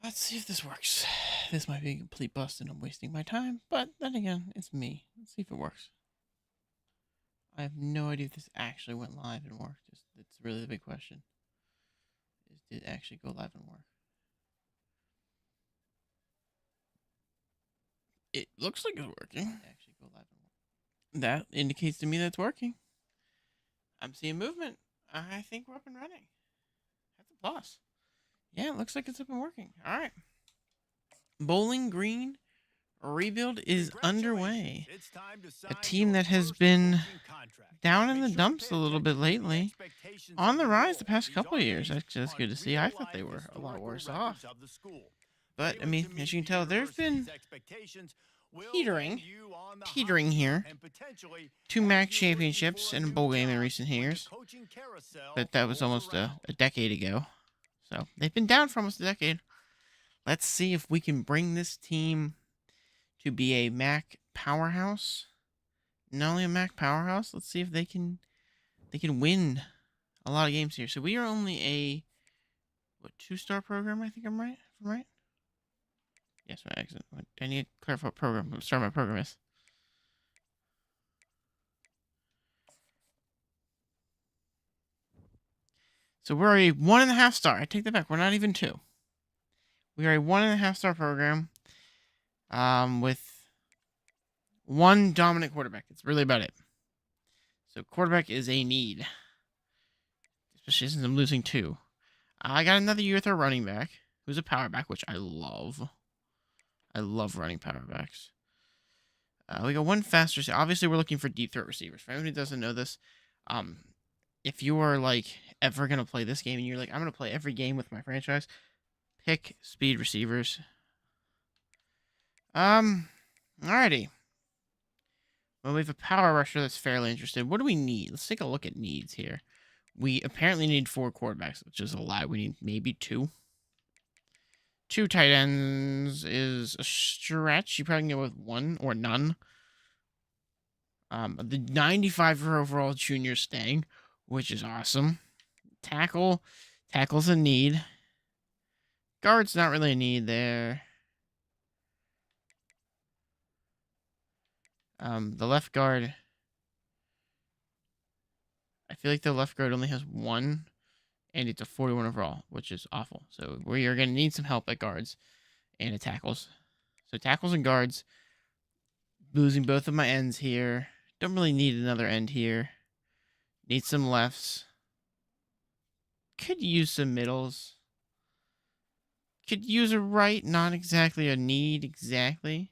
Let's see if this works. This might be a complete bust and I'm wasting my time, but then again, it's me. Let's see if it works. I have no idea if this actually went live and worked. It's really the big question. Did it actually go live and work? It looks like it's working. Actually go live and work. That indicates to me that it's working. I'm seeing movement. I think we're up and running. That's a plus. Yeah, it looks like it's up and working. All right. Bowling Green rebuild is underway. A team that has been down in the dumps a little bit lately, on the rise the past couple of years. That's good to see. I thought they were a lot worse off. But, I mean, as you can tell, there's been teetering here. 2 MAC championships and a bowl game in recent years. But that was almost a decade ago. So, they've been down for almost a decade. Let's see if we can bring this team to be a MAC powerhouse. Not only a MAC powerhouse, let's see if they can win a lot of games here. So we are only a 2-star program, I think I'm right? If I'm right? Yes, my accent. I need to clarify what program. Start my program is. So we're a 1.5 star. I take that back. We're not even 2. We are a 1.5 star program. With 1 dominant quarterback. That's really about it. So quarterback is a need. Especially since I'm losing 2. I got another year with our running back, who's a power back, which I love. I love running power backs. We got 1 faster. Obviously, we're looking for deep threat receivers. For anyone who doesn't know this, if you are like ever gonna play this game and you're like, I'm gonna play every game with my franchise, pick speed receivers. Alrighty. Well, we have a power rusher that's fairly interested. What do we need? Let's take a look at needs here. We apparently need 4 quarterbacks, which is a lie. We need maybe 2. 2 tight ends is a stretch. You probably can go with 1 or none. The 95 overall junior staying, which is awesome. Tackle's a need. Guard's not really a need there. The left guard, I feel like the left guard only has 1, and it's a 41 overall, which is awful. So we are going to need some help at guards and at tackles. So tackles and guards, losing both of my ends here. Don't really need another end here. Need some lefts. Could use some middles. Could use a right, not exactly a need exactly.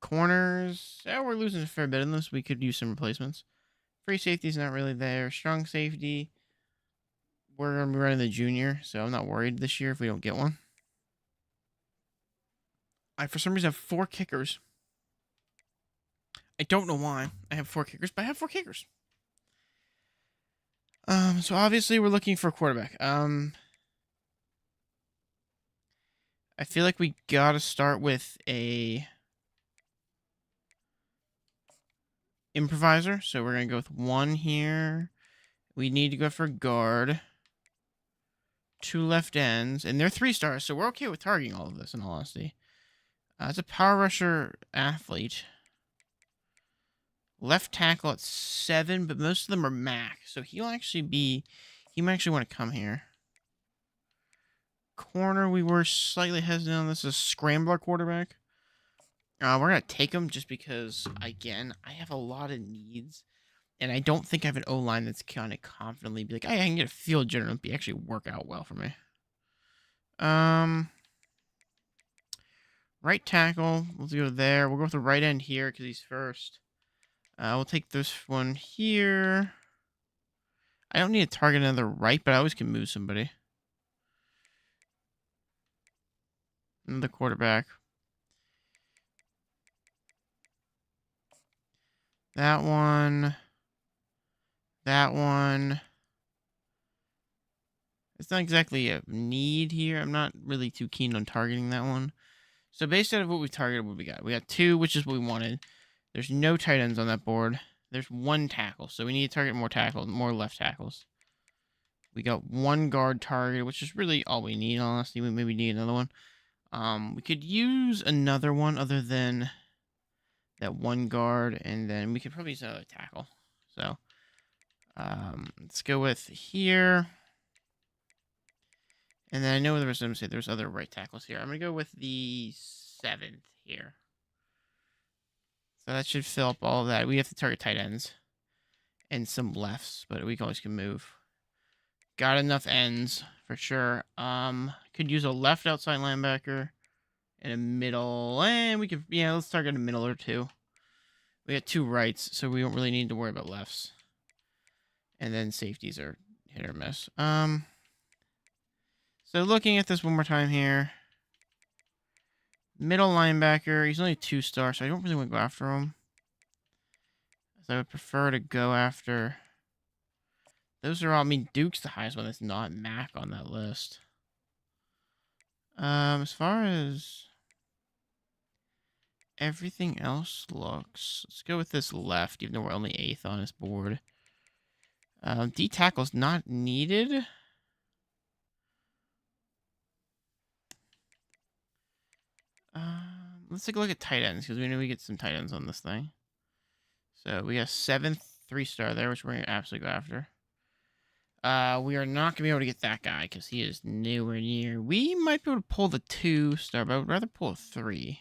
Corners, we're losing a fair bit in this. We could use some replacements. Free safety's not really there. Strong safety, we're going to be running the junior, so I'm not worried this year if we don't get one. I, for some reason, have 4 kickers. I don't know why I have 4 kickers, but I have 4 kickers. So obviously we're looking for a quarterback. I feel like we gotta start with a improviser. So we're gonna go with 1 here. We need to go for guard. 2 left ends, and they're 3 stars, so we're okay with targeting all of this. In all honesty, it's a power rusher athlete. Left tackle at 7, but most of them are MAC, so he might actually want to come here. Corner, we were slightly hesitant on this. Is a scrambler quarterback. We're going to take him just because, again, I have a lot of needs. And I don't think I have an O-line that's kind of confidently be like, hey, I can get a field general and actually work out well for me. Right tackle. Let's go there. We'll go with the right end here because he's first. We'll take this one here. I don't need to target another right, but I always can move somebody. Another quarterback. That one. That one. It's not exactly a need here. I'm not really too keen on targeting that one. So based out of what we targeted, what we got? We got 2, which is what we wanted. There's no tight ends on that board. There's 1 tackle, so we need to target more tackles, more left tackles. We got one guard target, which is really all we need, honestly. We maybe need another one. We could use another one other than that one guard, and then we could probably use another tackle. So, let's go with here. And then I know there's other right tackles here. I'm going to go with the 7th here. So that should fill up all of that. We have to target tight ends and some lefts, but we always can move. Got enough ends for sure. Could use a left outside linebacker and a middle. And we could, yeah, let's target a middle or two. We got 2 rights, so we don't really need to worry about lefts. And then safeties are hit or miss. So looking at this one more time here. Middle linebacker, he's only 2-star, so I don't really want to go after him. So I would prefer to go after... Those are all... I mean, Duke's the highest one. That's not Mac on that list. As far as... everything else looks... Let's go with this left, even though we're only 8th on his board. D-tackle's not needed. Let's take a look at tight ends, because we know we get some tight ends on this thing. So we got 7th 3-star there, which we're going to absolutely go after. We are not going to be able to get that guy, because he is nowhere near. We might be able to pull the 2-star, but I would rather pull a 3.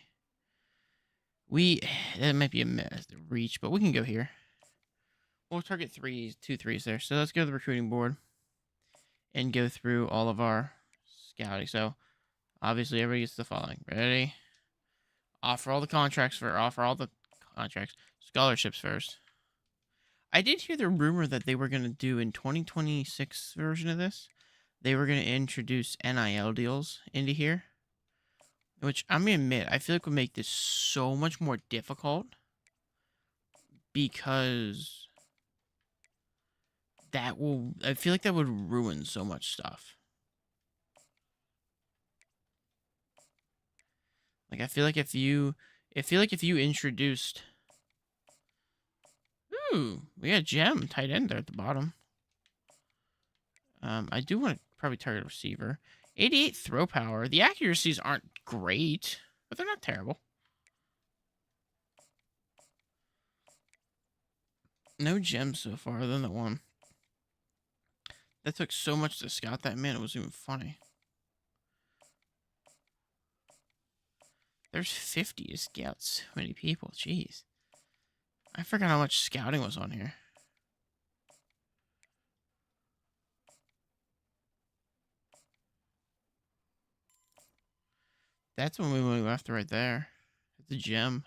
That might be a reach, but we can go here. We'll target 2 3s there. So let's go to the recruiting board and go through all of our scouting. So obviously everybody gets the following. Ready? Offer all the scholarships first. I did hear the rumor that they were going to do in 2026 version of this. They were going to introduce NIL deals into here. Which, I'm going to admit, I feel like would make this so much more difficult. Because I feel like that would ruin so much stuff. Like, I feel like if you introduced... Ooh, we got Gem tight end there at the bottom. I do want to probably target a receiver. 88 throw power. The accuracies aren't great, but they're not terrible. No gems so far, other than that one. That took so much to scout that, man. It was even funny. There's 50 to scout so many people. Jeez. I forgot how much scouting was on here. That's when we went after right there. It's a gem.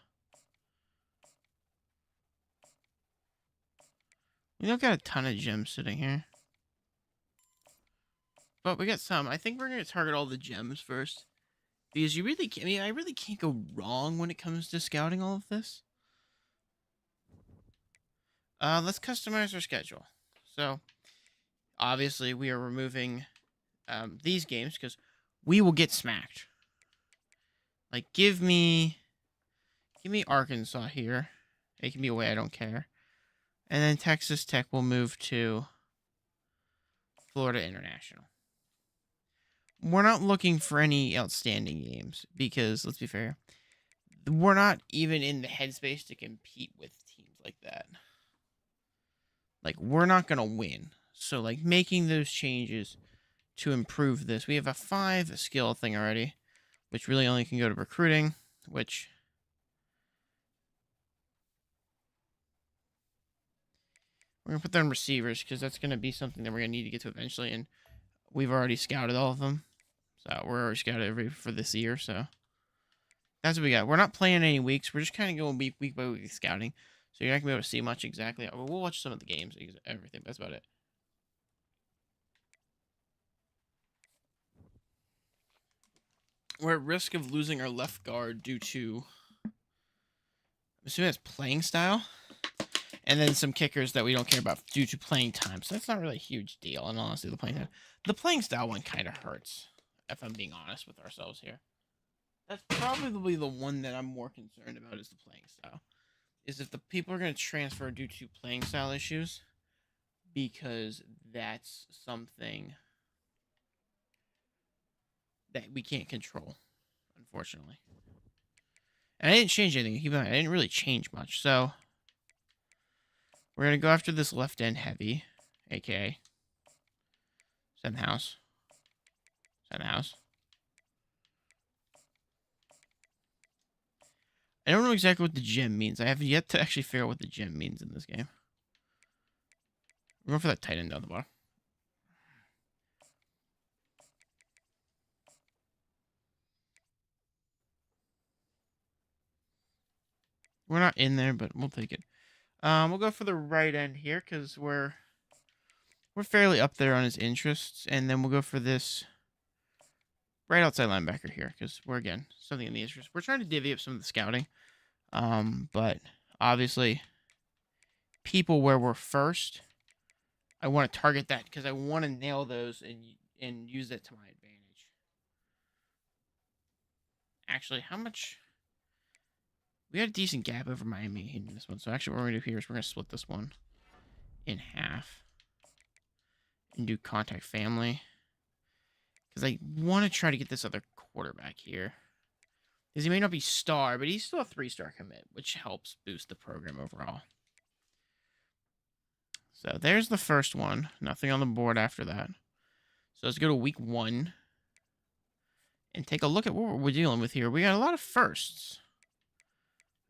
We don't got a ton of gems sitting here. But we got some. I think we're going to target all the gems first. Because you really can't, I really can't go wrong when it comes to scouting all of this. Let's customize our schedule. So, obviously, we are removing these games because we will get smacked. Like, give me Arkansas here. It can be away, I don't care. And then Texas Tech will move to Florida International. We're not looking for any outstanding games because, let's be fair, we're not even in the headspace to compete with teams like that. Like, we're not going to win. So, like, making those changes to improve this. We have a 5 skill thing already, which really only can go to recruiting, which... we're going to put them in receivers because that's going to be something that we're going to need to get to eventually, and we've already scouted all of them. So, we're already scouted for this year, so... that's what we got. We're not playing any weeks. We're just kind of going week by week scouting. So you're not going to be able to see much exactly. We'll watch some of the games, everything. That's about it. We're at risk of losing our left guard due to... I'm assuming that's playing style. And then some kickers that we don't care about due to playing time. So that's not really a huge deal. And honestly, the playing style one kind of hurts. If I'm being honest with ourselves here. That's probably the one that I'm more concerned about is the playing style. Is if the people are going to transfer due to playing style issues, because that's something that we can't control, unfortunately. And I didn't change anything. Keep in mind, I didn't really change much. So we're going to go after this left end heavy, aka send the house. Send the house. I don't know exactly what the gem means. I have yet to actually figure out what the gem means in this game. We're going for that tight end down the bottom. We're not in there, but we'll take it. We'll go for the right end here because we're fairly up there on his interests, and then we'll go for this right outside linebacker here because we're again something in the interest. We're trying to divvy up some of the scouting, but obviously, people where we're first, I want to target that because I want to nail those and use that to my advantage. Actually, how much? We had a decent gap over Miami in this one. So actually what we're going to do here is we're going to split this one in half and do contact family. Because I want to try to get this other quarterback here. Because he may not be star, but he's still a 3-star commit, which helps boost the program overall. So there's the first one. Nothing on the board after that. So let's go to week 1 and take a look at what we're dealing with here. We got a lot of firsts.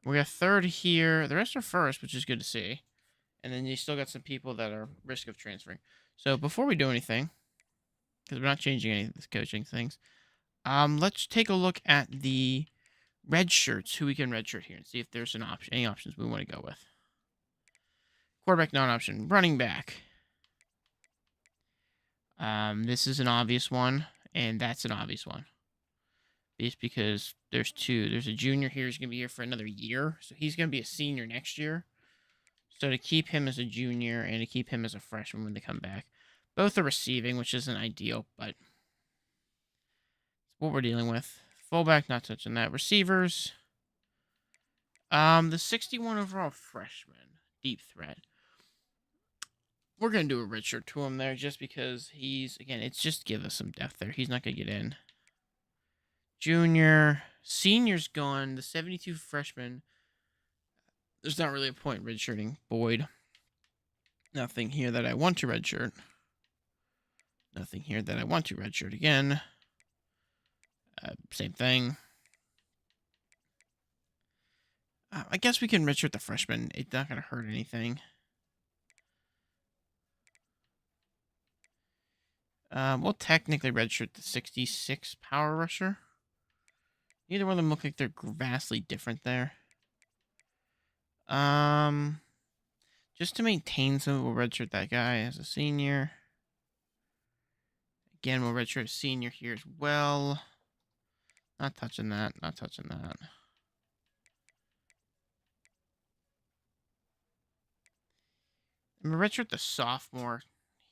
We got third here. The rest are first, which is good to see. And then you still got some people that are risk of transferring. So before we do anything, because we're not changing any of these coaching things, let's take a look at the red shirts, who we can redshirt here, and see if there's an option, any options we want to go with. Quarterback, non-option. Running back. This is an obvious one, and that's an obvious one. It's because there's two. There's a junior here who's going to be here for another year. So he's going to be a senior next year. So to keep him as a junior and to keep him as a freshman when they come back. Both are receiving, which isn't ideal, but it's what we're dealing with. Fullback, not touching that. Receivers. The 61 overall freshman. Deep threat. We're going to do a redshirt to him there just because he's, again, it's just give us some depth there. He's not going to get in. Junior. Senior's gone. The 72 freshman. There's not really a point redshirting Boyd. Nothing here that I want to redshirt. Nothing here that I want to redshirt again. Same thing. I guess we can redshirt the freshman. It's not going to hurt anything. We'll technically redshirt the 66 power rusher. Neither one of them look like they're vastly different there. Just to maintain some, we'll redshirt that guy as a senior. Again, we'll redshirt a senior here as well. Not touching that. Not touching that. I'm going to redshirt the sophomore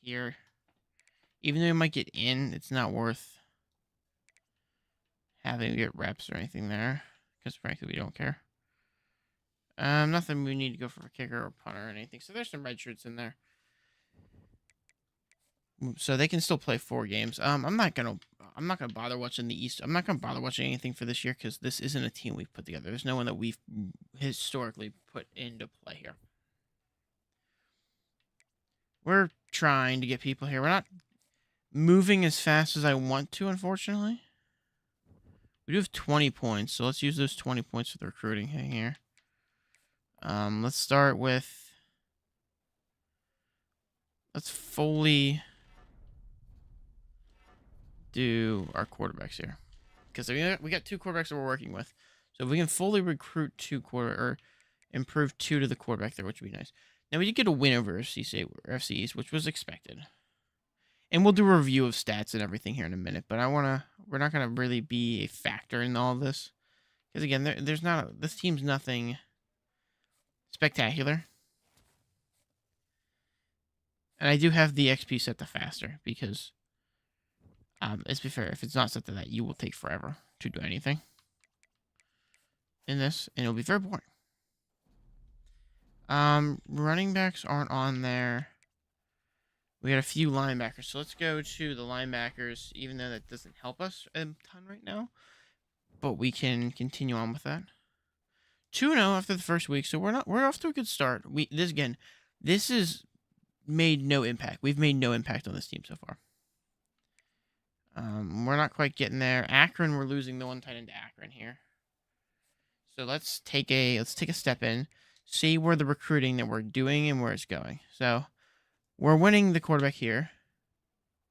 here. Even though he might get in, it's not worth having to get reps or anything there. Because frankly, we don't care. Nothing we need to go for a kicker or punter or anything. So there's some red shirts in there. So they can still play 4 games. I'm not gonna bother watching the East. I'm not gonna bother watching anything for this year because this isn't a team we've put together. There's no one that we've historically put into play here. We're trying to get people here. We're not moving as fast as I want to, unfortunately. We do have 20 points, so let's use those 20 points for the recruiting here. Let's start with... Let's fully do our quarterbacks here. Because we got 2 quarterbacks that we're working with. So if we can fully recruit 2 or improve 2 to the quarterback there, which would be nice. Now, we did get a win over FCs, which was expected. And we'll do a review of stats and everything here in a minute. But we're not going to really be a factor in all of this. Because again, this team's nothing spectacular. And I do have the XP set to faster because, let's be fair, if it's not set to that, you will take forever to do anything in this, and it'll be very boring. Running backs aren't on there. We got a few linebackers, so let's go to the linebackers, even though that doesn't help us a ton right now. But we can continue on with that. 2-0 after the first week, so we're off to a good start. This has made no impact. We've made no impact on this team so far. We're not quite getting there. Akron, we're losing the one tight end to Akron here. So let's take a step in, see where the recruiting that we're doing and where it's going. So we're winning the quarterback here.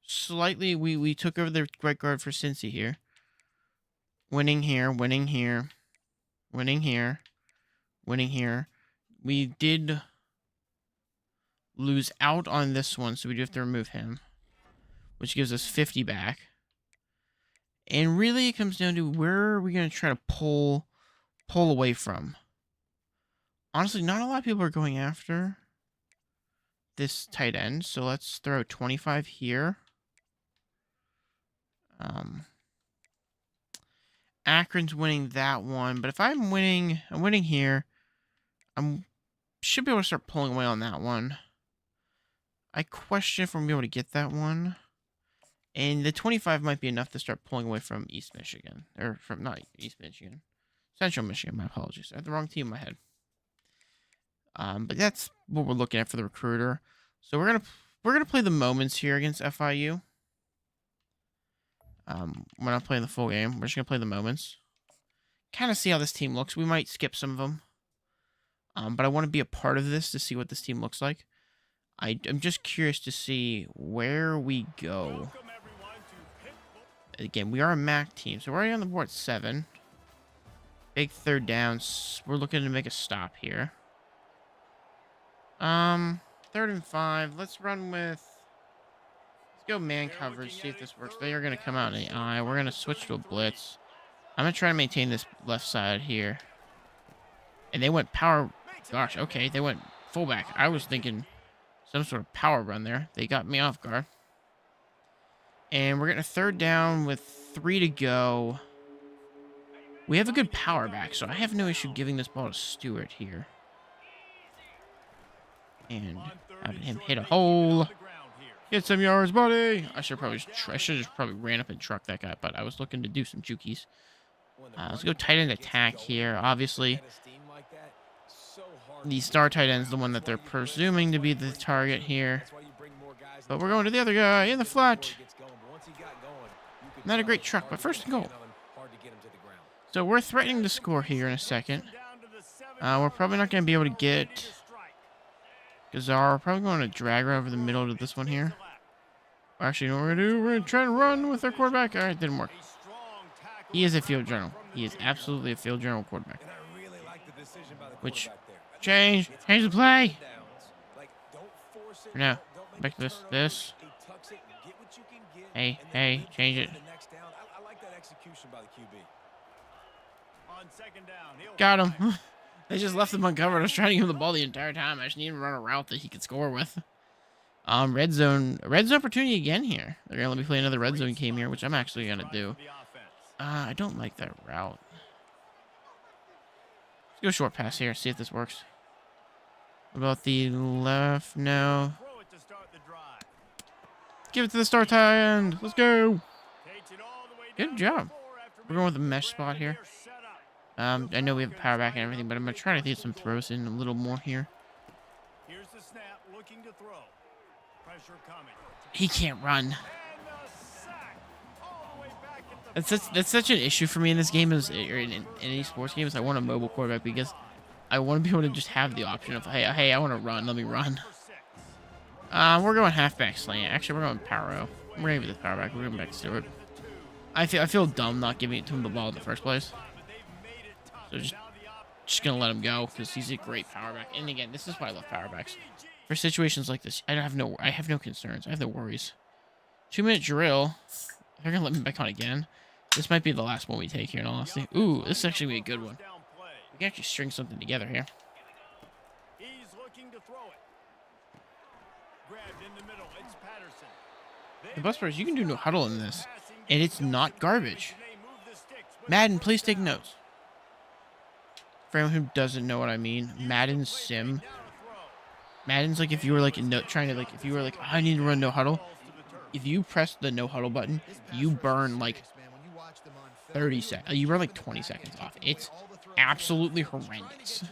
Slightly, we took over the right guard for Cincy here. Winning here, winning here, winning here, winning here. We did lose out on this one, so we do have to remove him, which gives us 50 back. And really, it comes down to where are we going to try to pull away from. Honestly, not a lot of people are going after this tight end, so let's throw 25 here. Akron's winning that one, but if I'm winning here, should be able to start pulling away on that one. I question if we're going to be able to get that one. And the 25 might be enough to start pulling away from East Michigan. Or from, not East Michigan. Central Michigan, my apologies. I had the wrong team in my head. But that's what we're looking at for the recruiter. So we're gonna play the moments here against FIU. We're not playing the full game. We're just gonna play the moments. Kind of see how this team looks. We might skip some of them. But I want to be a part of this to see what this team looks like. I'm just curious to see where we go. Again, we are a MAC team, so we're already on the board at 7. Big third downs. We're looking to make a stop here. 3rd and 5. Let's run with... Let's go man coverage, see if this works. They are going to come out in the eye. We're going to switch to a blitz. I'm going to try to maintain this left side here. And they went power... Gosh, okay. They went fullback. I was thinking some sort of power run there. They got me off guard. And we're getting a 3rd down with 3 to go. We have a good power back, so I have no issue giving this ball to Stewart here. And having him hit a hole. Get some yards, buddy. I should have just probably ran up and trucked that guy, but I was looking to do some jukies. Let's go tight end attack here. Obviously, the star tight end is the one that they're presuming to be the target here. But we're going to the other guy in the flat. Not a great truck, but 1st and goal. So we're threatening to score here in a second. We're probably not going to be able to get Gazar. We're probably going to drag her over the middle of this one here. Actually, you know what we're going to do? We're going to try and run with our quarterback. All right, didn't work. He is a field general. He is absolutely a field general quarterback. Which, change the play. For now, back to this. Hey, change it. Got him. They just left him uncovered. I was trying to give him the ball the entire time. I just needed to run a route that he could score with. Red zone opportunity again here. They're gonna let me play another red zone game here, which I'm actually gonna do. I don't like that route. Let's go short pass here. See if this works. What about the left? No. Give it to the star tight end. Let's go. Good job. We're going with the mesh spot here. I know we have a power back and everything, but I'm going to try to get some throws in a little more here. He can't run. That's such an issue for me in this game, or in any sports game, is I want a mobile quarterback because I want to be able to just have the option of, hey, I want to run. Let me run. We're going halfback slant. Actually, we're going power O. We're going to give it the power back. We're going back to Stewart. I feel dumb not giving it to him the ball in the first place. So just gonna let him go because he's a great power back. And again, this is why I love power backs. For situations like this, I have no concerns. I have no worries. 2-minute drill. They're gonna let me back on again. This might be the last one we take here, in all honesty. Ooh, this is actually gonna be a good one. We can actually string something together here. The best part is you can do no huddle in this, and it's not garbage. Madden, please take notes. For anyone who doesn't know what I mean, Madden Sim Madden's like if you were like trying to like if you were like I need to run no huddle. If you press the no huddle button, you burn like 30 seconds. You burn like 20 seconds off. It's absolutely horrendous.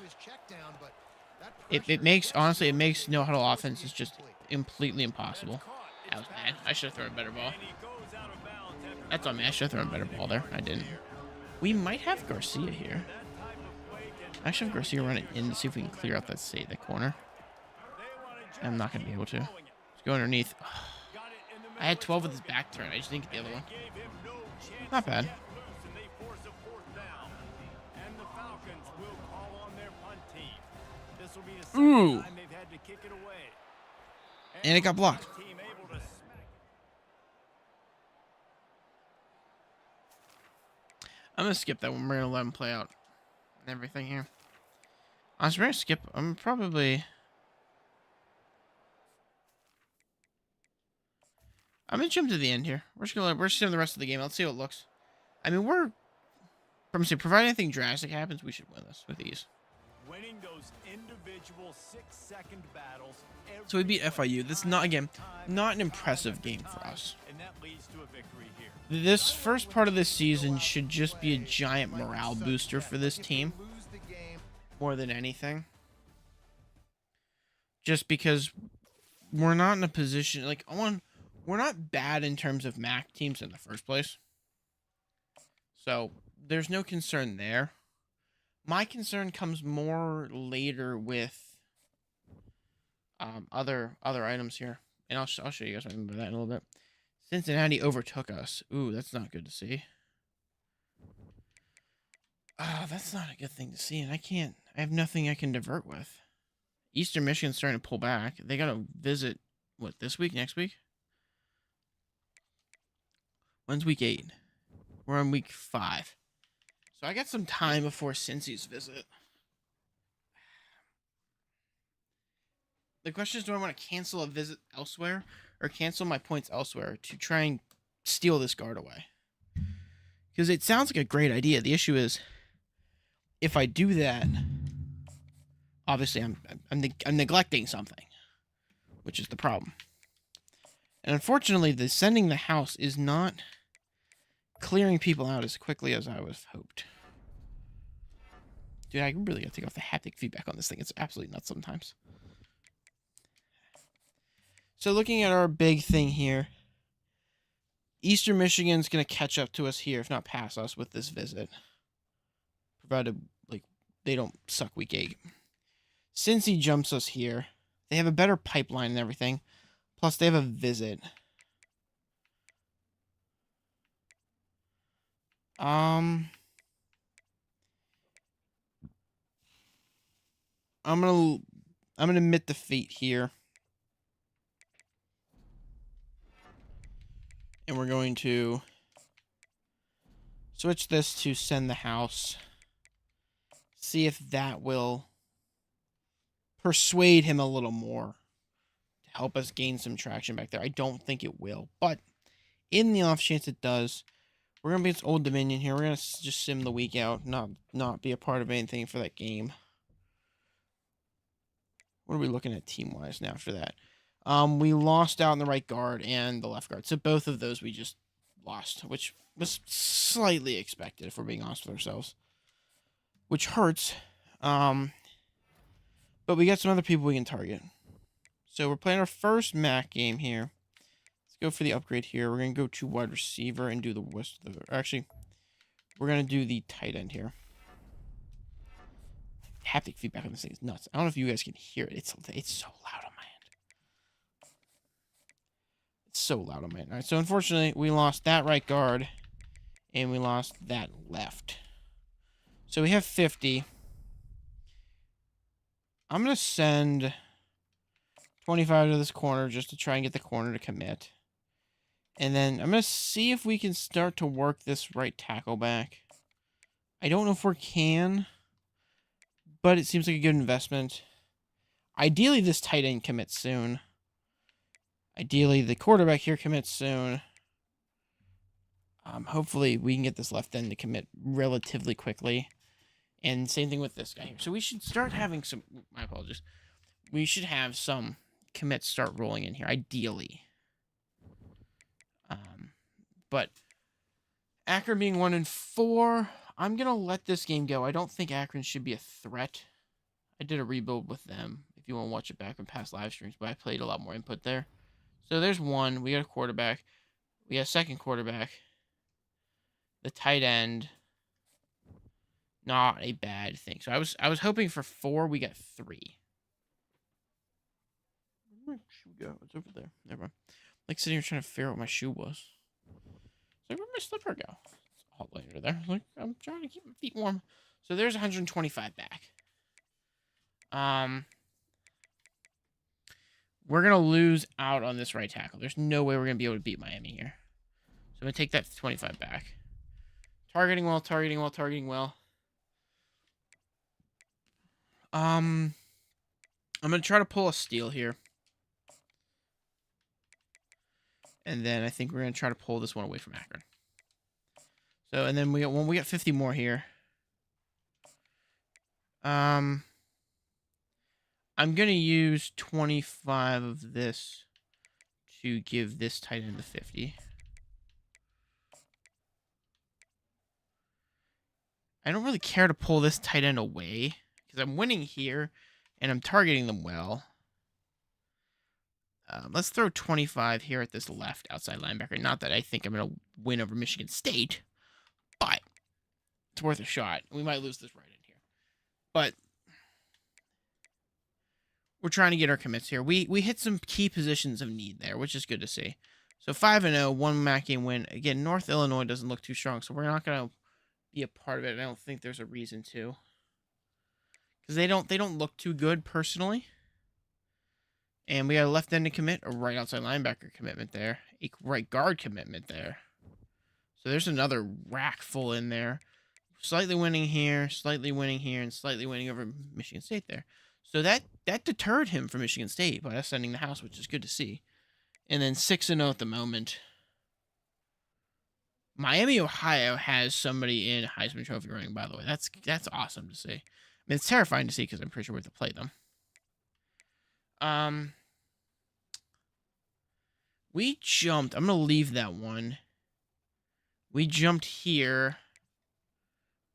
It makes honestly it makes no huddle offenses just completely impossible. That was bad. I should have thrown a better ball. That's on me. I should have thrown a better ball there. I didn't. We might have Garcia here. I should have Garcia run it in to see if we can clear out that corner. I'm not going to be able to. Let's go underneath. I had 12 with his back turn. I just didn't get the other one. Not bad. Ooh. And it got blocked. I'm going to skip that one. We're going to let him play out and everything here. I was going to skip. I'm going to jump to the end here. We're just doing the rest of the game. Let's see how it looks. I mean, provided anything drastic happens, we should win this with ease. Winning those individual 6-second battles. So we beat FIU. This is not an impressive game for us. And that leads to a victory here. This first part of this season should just be a giant morale booster for this team. More than anything. Just because we're not in a position we're not bad in terms of MAC teams in the first place. So there's no concern there. My concern comes more later with other items here. And I'll show you guys. I remember that in a little bit. Cincinnati overtook us. Ooh, that's not good to see. That's not a good thing to see. And I have nothing I can divert with. Eastern Michigan's starting to pull back. They got to visit, what, this week, next week? When's week 8? We're on week 5. So I got some time before Cincy's visit. The question is, do I want to cancel a visit elsewhere or cancel my points elsewhere to try and steal this guard away? Because it sounds like a great idea. The issue is, if I do that, obviously I'm neglecting something, which is the problem. And unfortunately, the sending the house is not clearing people out as quickly as I was hoped. Dude, I really gotta take off the haptic feedback on this thing. It's absolutely nuts sometimes. So looking at our big thing here, Eastern Michigan's gonna catch up to us here, if not pass us, with this visit. Provided, they don't suck week 8. Cincy jumps us here. They have a better pipeline and everything. Plus, they have a visit. I'm gonna admit defeat here. And we're going to switch this to send the house. See if that will persuade him a little more to help us gain some traction back there. I don't think it will, but in the off chance it does, we're going to be against Old Dominion here. We're going to just sim the week out, not be a part of anything for that game. What are we looking at team-wise now after that? We lost out in the right guard and the left guard. So both of those we just lost, which was slightly expected, if we're being honest with ourselves. Which hurts. But we got some other people we can target. So we're playing our first MAC game here. Let's go for the upgrade here. We're going to go to wide receiver and do the rest of the... Actually, we're going to do the tight end here. Haptic feedback on this thing is nuts. I don't know if you guys can hear it. It's so loud on my end. It's so loud on my end. All right, so unfortunately, we lost that right guard. And we lost that left. So we have 50. I'm going to send 25 to this corner just to try and get the corner to commit. And then I'm going to see if we can start to work this right tackle back. I don't know if we can, but it seems like a good investment. Ideally, this tight end commits soon. Ideally, the quarterback here commits soon. Hopefully, we can get this left end to commit relatively quickly. And same thing with this guy here. So we should start having some... My apologies. we should have some commits start rolling in here, ideally. But Akron being 1-4, I'm going to let this game go. I don't think Akron should be a threat. I did a rebuild with them, if you want to watch it back in past live streams, but I played a lot more input there. So there's one. We got a quarterback. We got a second quarterback. The tight end. Not a bad thing. So I was hoping for 4. We got 3. Where should we go? It's over there. Never mind. Like sitting here trying to figure out what my shoe was. Like, where'd my slipper go? It's all later there. Like, I'm trying to keep my feet warm. So there's 125 back. We're gonna lose out on this right tackle. There's no way we're gonna be able to beat Miami here. So I'm gonna take that 25 back. Targeting well, targeting well, targeting well. I'm gonna try to pull a steal here. And then I think we're gonna try to pull this one away from Akron. So, and then we got 50 more here. I'm gonna use 25 of this to give this tight end the 50. I don't really care to pull this tight end away because I'm winning here and I'm targeting them well. Let's throw 25 here at this left outside linebacker. Not that I think I'm going to win over Michigan State, but it's worth a shot. We might lose this right in here. But we're trying to get our commits here. We hit some key positions of need there, which is good to see. So 5-0, 1 MAC game win. Again, North Illinois doesn't look too strong, so we're not going to be a part of it. I don't think there's a reason to. Because they don't look too good personally. And we got a left-ended commit, a right outside linebacker commitment there, a right guard commitment there. So there's another rack full in there. Slightly winning here, and slightly winning over Michigan State there. So that deterred him from Michigan State by us sending the house, which is good to see. And then 6-0 at the moment. Miami, Ohio has somebody in Heisman Trophy running, by the way. That's awesome to see. I mean, it's terrifying to see because I'm pretty sure we have to play them. We jumped. I'm going to leave that one. We jumped here.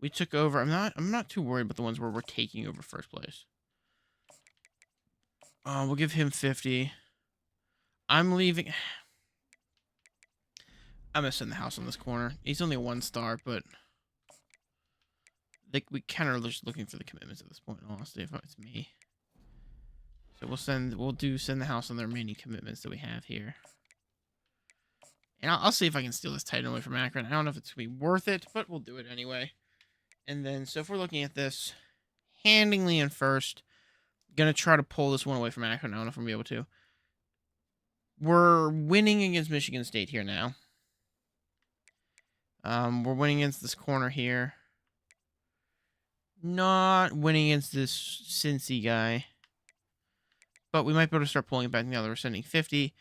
We took over. I'm not too worried about the ones where we're taking over first place. We'll give him 50. I'm leaving. I'm going to send the house on this corner. He's only a 1-star, but we kind of are just looking for the commitments at this point, honestly, if it's me. So we'll send the house on the remaining commitments that we have here. And I'll see if I can steal this tight end away from Akron. I don't know if it's going to be worth it, but we'll do it anyway. And then, so if we're looking at this, Handingly in first. Going to try to pull this one away from Akron. I don't know if I'm going to be able to. We're winning against Michigan State here now. We're winning against this corner here. Not winning against this Cincy guy. But we might be able to start pulling it back together. We're sending 50.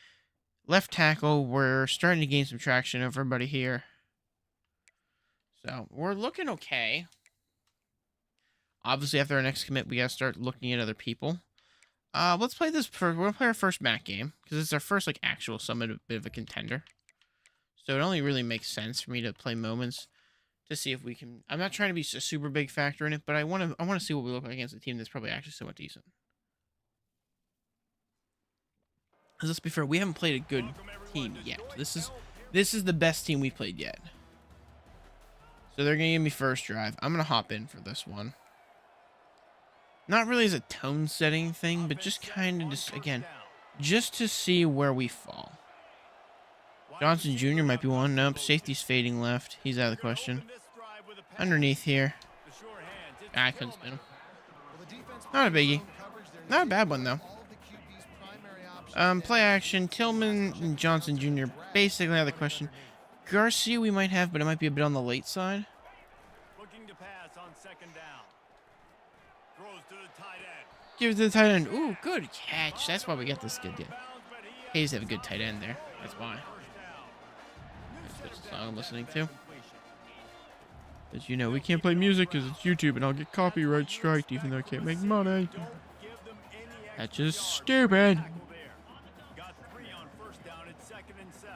Left tackle, we're starting to gain some traction over everybody here. So, we're looking okay. Obviously, after our next commit, we got to start looking at other people. Let's play this first. We're going to play our first MAC game. Because it's our first, actual summit, a bit of a contender. So, it only really makes sense for me to play moments to see if we can... I'm not trying to be a super big factor in it, but I want to see what we look like against a team that's probably actually somewhat decent. Let's be fair, we haven't played a good team yet. This is the best team we've played yet. So they're going to give me first drive. I'm going to hop in for this one. Not really as a tone-setting thing, but just kind of just to see where we fall. Johnson Jr. might be one. Nope, safety's fading left. He's out of the question. Underneath here. I couldn't spin him. Not a biggie. Not a bad one, though. Play action. Tillman and Johnson Jr. basically out of the question. Garcia we might have, but it might be a bit on the late side. Looking to pass on second down. Throws to the tight end. Give it to the tight end. Ooh, good catch. That's why we got this good deal. Hayes have a good tight end there. That's why. That's the song I'm listening to. As you know, we can't play music because it's YouTube and I'll get copyright striked even though I can't make money. That's just stupid. Tackle there. Got 3 on first down at 2nd and 7.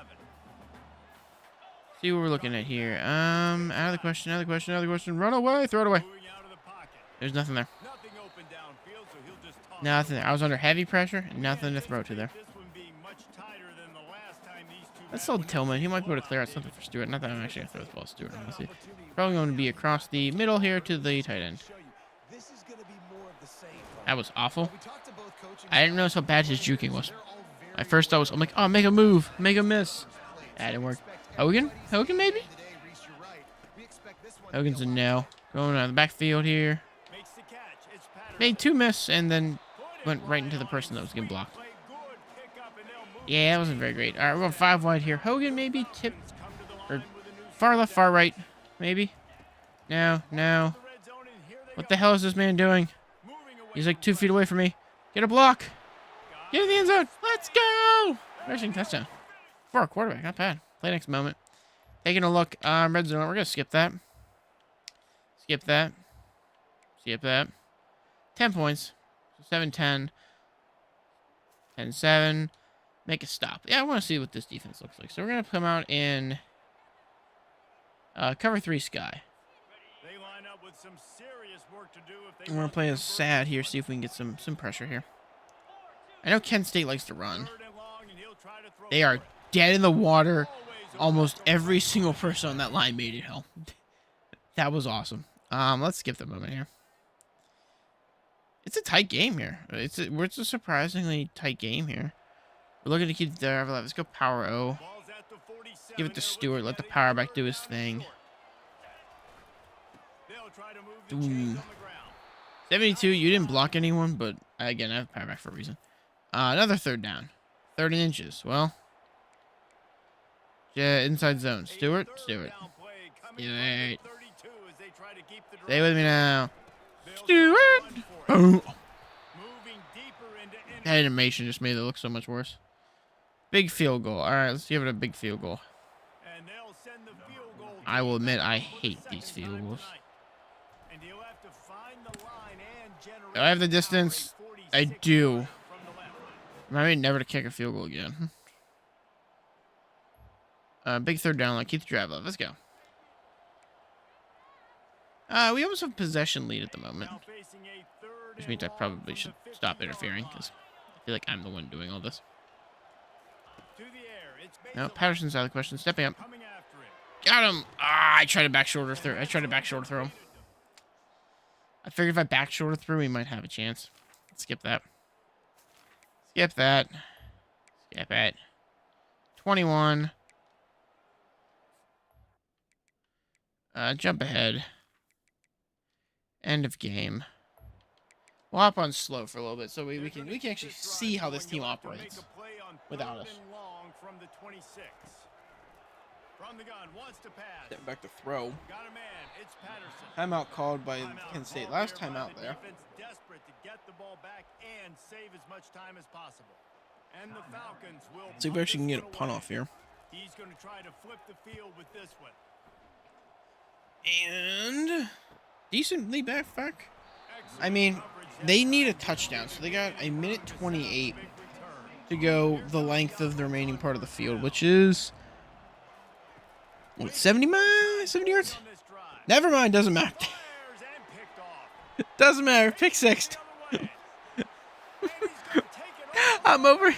See what we're looking at here. Out of the question, out of the question, out of the question. Run away, throw it away. Moving out of the pocket. There's nothing there. Nothing open downfield, so he'll just toss Nothing there. I was under heavy pressure and nothing to throw to there. this one being much tighter than the last time these two That's met. still Tillman. He might be able to clear out something for Stewart. Not that I'm actually going to throw this ball to Stewart, honestly. Probably going to be across the middle here to the tight end. This is going to be more of the same. That was awful. We talked to both coaching I didn't notice how bad his juking was. They're all very My first thought was, I'm like, oh, make a move, make a miss. That didn't work. Hogan? Hogan, maybe? today, Reese, you're right. We expect this one to Hogan's be a lot no. Going out of the backfield here. Makes the catch. It's Patterson. Made 2 miss and then Put it went right into the on person that was getting blocked. play. Good pick up, and they'll move Yeah, that wasn't very great. All right, we're going 5 wide here. Hogan maybe tip come to the or line with a new far left, far right, maybe. No, no. the red zone, and here they What go. the hell is this man doing? Moving away He's like from 2 feet away from me. Get a block. Get in the end zone. Let's go. Rushing touchdown. For a quarterback, not bad. Play next moment. Taking a look. Red zone. We're going to skip that. Skip that. Skip that. 10 points. 7-10. 10-7. Make a stop. Yeah, I want to see what this defense looks like. So we're going to come out in cover 3 sky. They line up with some serious work to do if they I'm going to play as sad here, see if we can get some pressure here. I know Kent State likes to run. third and long, and he'll try to throw They are dead in the water. always Almost every single person on that line made it home. That was awesome. Let's skip the moment here. It's a tight game here. It's a surprisingly tight game here. We're looking to keep the drive alive. Let's go power O. Ball's at the 47. Give it to They're Stewart. looking Let the at it. power back do his thing. They'll try to move the Ooh. chains on the ground. 72. You didn't block anyone, but again, I have power back for a reason. Another third down. 30 inches. Well, yeah, inside zone. Stewart. Third Stewart. down play coming Stewart. from the 32 as they try to keep the Stay drive with me now. They'll Stewart. run for it. Boom. Moving deeper into That animation just made it look so much worse. Big field goal. All right, let's give it a big field goal. and they'll send the field goal I will team admit I for the hate these second field time goals. tonight. And he'll have to find the line and generate Do I have the power distance? at I 46 do. from the left. I mean, never to kick a field goal again. Big third down. Like, keep the drive up. Let's go. We almost have possession lead at the moment, Now facing a third which and means I long probably from should the stop 50-yard interfering line. because I feel like I'm the one doing all this. To the air, it's No, Basil Patterson's out of the question. Stepping up. coming after it. Got him. Ah, I tried to back shoulder through. Him. I figured if I back shoulder through, we might have a chance. Skip that. Skip that. Skip it. 21. Jump ahead. End of game. We'll hop on slow for a little bit so we can actually see how this team operates without us. From the 26. From the gun, wants to pass. Step back to throw. Got a man. It's Patterson. Timeout called by Timeout Kent State. called Last here by timeout the there. defense, desperate to get the ball back and save as much time as possible. And the Falcons will See if we punt actually can this get a one punt away. off here. He's going to try to flip the field with this one. And decently back. Excellent I mean, coverage they there. need a touchdown, so they got a minute 28 Big return. to go the length of the remaining part of the field, which is what, 70 miles, 70 yards. On this drive. Never mind, doesn't matter. Fires and picked off. Doesn't matter. Pick six. The other way. And he's gonna take it off. I'm over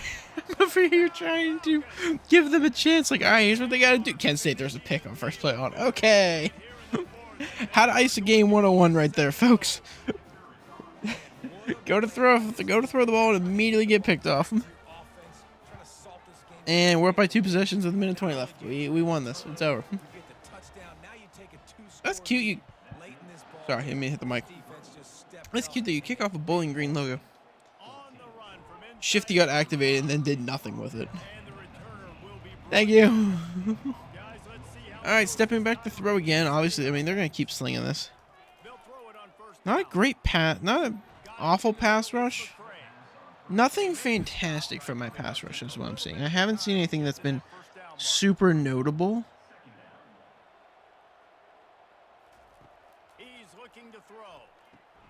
here trying to give them a chance. Like, all right, here's what they got to do. Kent State, there's a pick on first play on. Okay. How to ice a game 101 right there, folks. Go to throw the ball and immediately get picked off. And we're up by 2 possessions with a minute 20 left. We won this. It's over. That's cute. You. Sorry, I me hit the mic. That's cute that you kick off a Bowling Green logo. On the run from inside, Shifty got activated and then did nothing with it. and the returner will be Thank you. guys, let's see how All right, stepping back to throw again. Obviously, I mean, they're going to keep slinging this. they'll throw it on first Not a down. great pass. Not an awful pass rush. Craig. Nothing fantastic from my pass rush is what I'm seeing. I haven't seen anything that's been First down mark. super notable. He's looking to throw.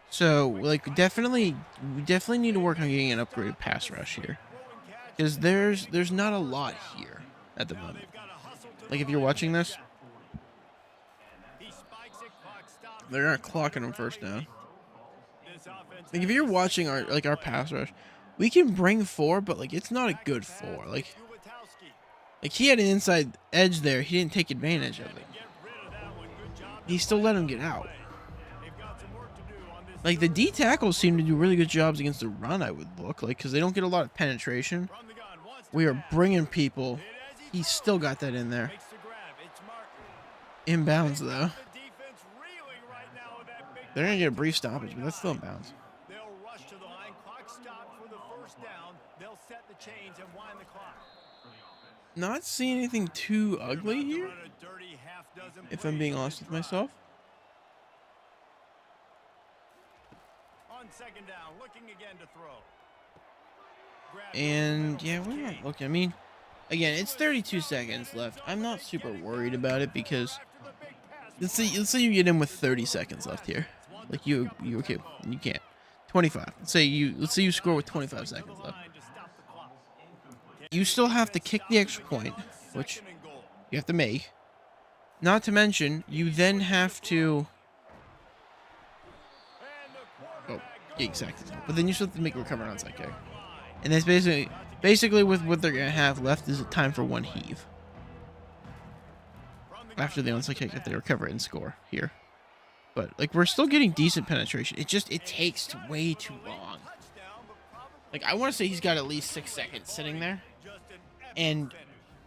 So, like, we definitely need to work on getting an upgraded pass rush here, because there's not a lot here at the moment. Like, if you're watching this, they're not clocking them first down. Like, if you're watching our pass rush, we can bring 4, but like it's not a good 4. Like he had an inside edge there. He didn't take advantage of it. He still let him get out. Like, the D tackles seem to do really good jobs against the run, I would look like, because they don't get a lot of penetration. We are bringing people. He's still got that in there. Inbounds, though. They're going to get a brief stoppage, but that's still inbounds. They'll rush to the line. Clock stopped for the first down. They'll set the chains and wind the clock. Not seeing anything too ugly here, if I'm being honest with myself. On second down, looking again to throw. And yeah, we're not looking. I mean, again, it's 32 seconds left. I'm not super worried about it because let's say you get in with 30 seconds left here. Like you okay? You can't. 25. Let's say you score with 25 seconds left. You still have to kick the extra point, which you have to make. Not to mention, you then have to. Oh, yeah, exactly. But then you still have to make a recovery onside kick. And that's basically with what they're gonna have left is a time for one heave. After the onside kick, if they recover it and score here. But like, we're still getting decent penetration. It takes way too long. Like, I want to say he's got at least 6 seconds sitting there. And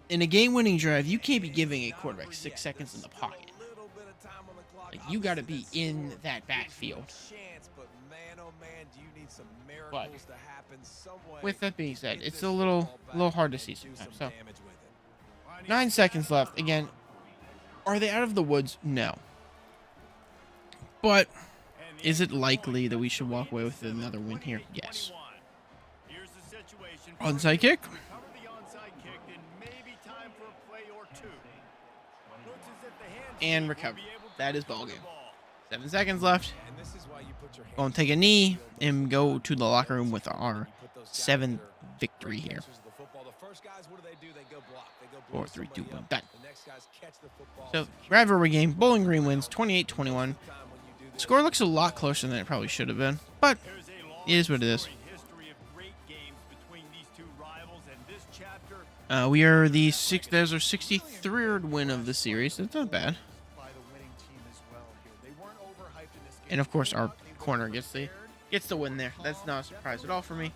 in a game-winning drive, you can't be giving a quarterback 6 seconds in the pocket. Like, you got to be in that backfield. But with that being said, it's a little hard to see sometimes. So 9 seconds left. Again, are they out of the woods? No. But is it likely that we should walk away with another win here? Yes. Onside kick. And recover. That is ball game. 7 seconds left. Going to take a knee and go to the locker room with our 7th victory here. 4, 3, 2, 1, done. So, rivalry game. Bowling Green wins 28-21. Score looks a lot closer than it probably should have been, but it is what it is. We are the there's our 63rd win of the series. That's not bad. And of course, our corner gets the win there. That's not a surprise at all for me.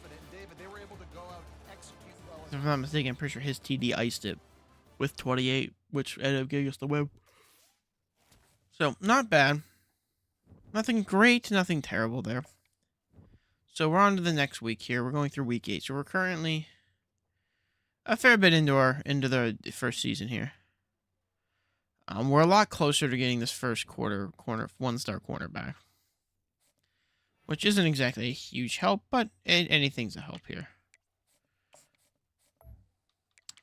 If I'm not mistaken, I'm pretty sure his TD iced it with 28, which ended up getting us the win. So, not bad. Nothing great, nothing terrible there. So, we're on to the next week here. We're going through week 8. So, we're currently a fair bit into the first season here. We're a lot closer to getting this first one-star cornerback, which isn't exactly a huge help, but anything's a help here.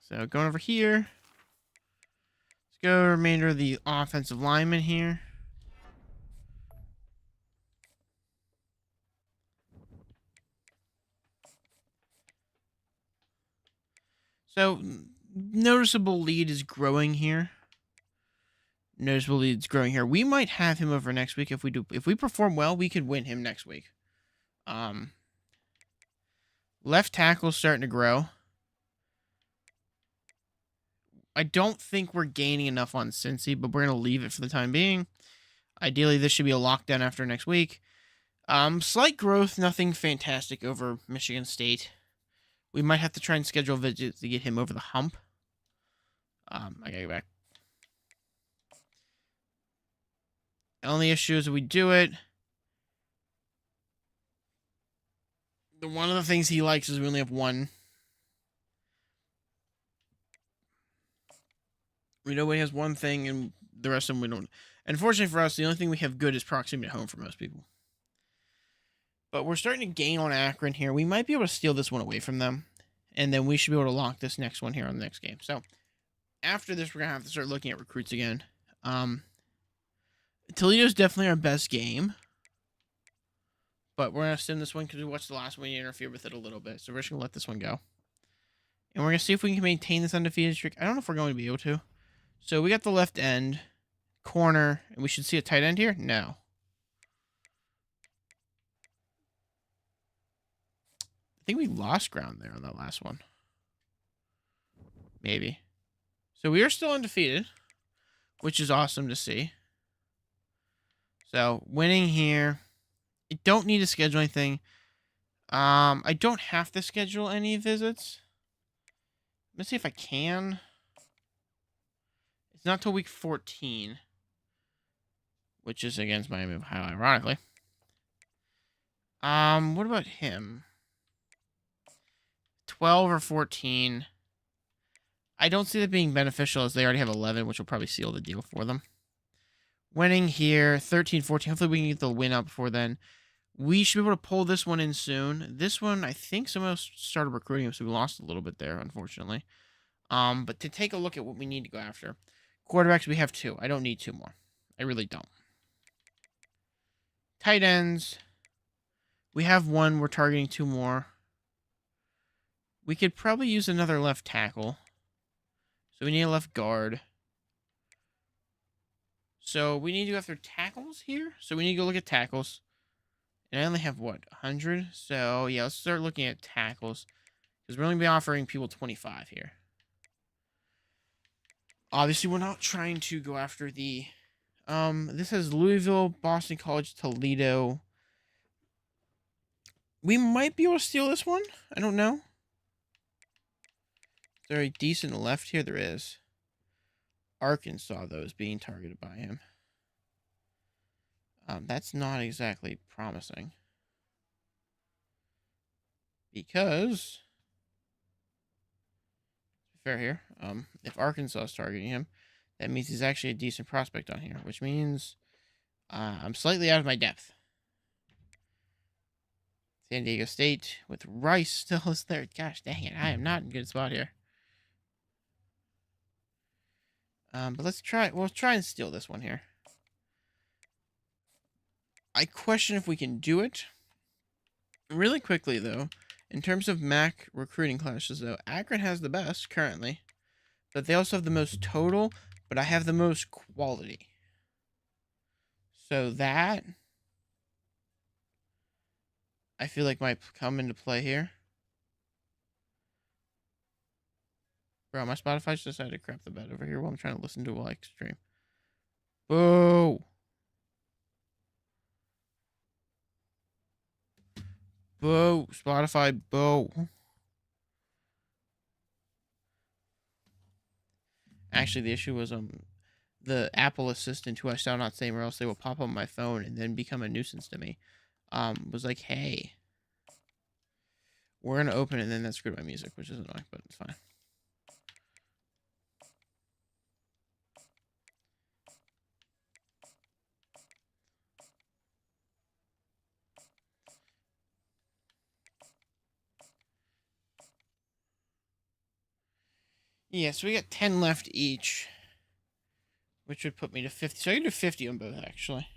So going over here, let's go remainder of the offensive linemen here. So noticeable lead is growing here. We might have him over next week if we perform well. We could win him next week. Left tackle's starting to grow. I don't think we're gaining enough on Cincy, but we're gonna leave it for the time being. Ideally, this should be a lockdown after next week. Slight growth, nothing fantastic over Michigan State. We might have to try and schedule visits to get him over the hump. I gotta go back. The only issue is we do it. One of the things he likes is we only have one. We know he has one thing, and the rest of them we don't. Unfortunately for us, the only thing we have good is proximity to home for most people. But we're starting to gain on Akron here. We might be able to steal this one away from them. And then we should be able to lock this next one here on the next game. So, after this, we're going to have to start looking at recruits again. Toledo's definitely our best game. but we're going to sim this one because we watched the last one and interfere with it a little bit. So we're just going to let this one go. And we're going to see if we can maintain this undefeated streak. I don't know if we're going to be able to. So we got the left end, corner, and we should see a tight end here? No. I think we lost ground there on that last one. Maybe. So we are still undefeated, which is awesome to see. So winning here. I don't need to schedule anything. I don't have to schedule any visits. Let's see if I can. It's not till week 14, which is against Miami of Ohio, ironically. What about him? 12 or 14. I don't see that being beneficial as they already have 11, which will probably seal the deal for them. Winning here, 13, 14. Hopefully we can get the win up before then. We should be able to pull this one in soon. This one, I think someone else started recruiting him, so we lost a little bit there, unfortunately. But to take a look at what we need to go after. Quarterbacks, we have 2. I don't need 2 more. I really don't. Tight ends. We have 1. We're targeting 2 more. We could probably use another left tackle. So we need a left guard. So we need to go after tackles here. So we need to go look at tackles. And I only have, what, 100? So, yeah, let's start looking at tackles. Because we're only going to be offering people 25 here. Obviously, we're not trying to go after the... this has Louisville, Boston College, Toledo. We might be able to steal this one. I don't know. Is there a decent left here? There is. Arkansas, though, is being targeted by him. That's not exactly promising. Because... fair here. If Arkansas is targeting him, that means he's actually a decent prospect on here, which means I'm slightly out of my depth. San Diego State with Rice still is there. Gosh dang it, I am not in a good spot here. But let's try. We'll try and steal this one here. I question if we can do it. Really quickly, though, in terms of MAC recruiting classes, though, Akron has the best currently. But they also have the most total, but I have the most quality. So that, I feel like might come into play here. Bro, my Spotify just decided to crap the bed over here while I'm trying to listen to a like stream. Boo! Boo! Spotify, boo! Actually, the issue was the Apple Assistant, who I shall not say, or else they will pop on my phone and then become a nuisance to me. Was like, hey, we're gonna open it, and then that screwed my music, which is annoying, but it's fine. Yeah, so we got 10 left each, which would put me to 50. So I can do 50 on both, actually.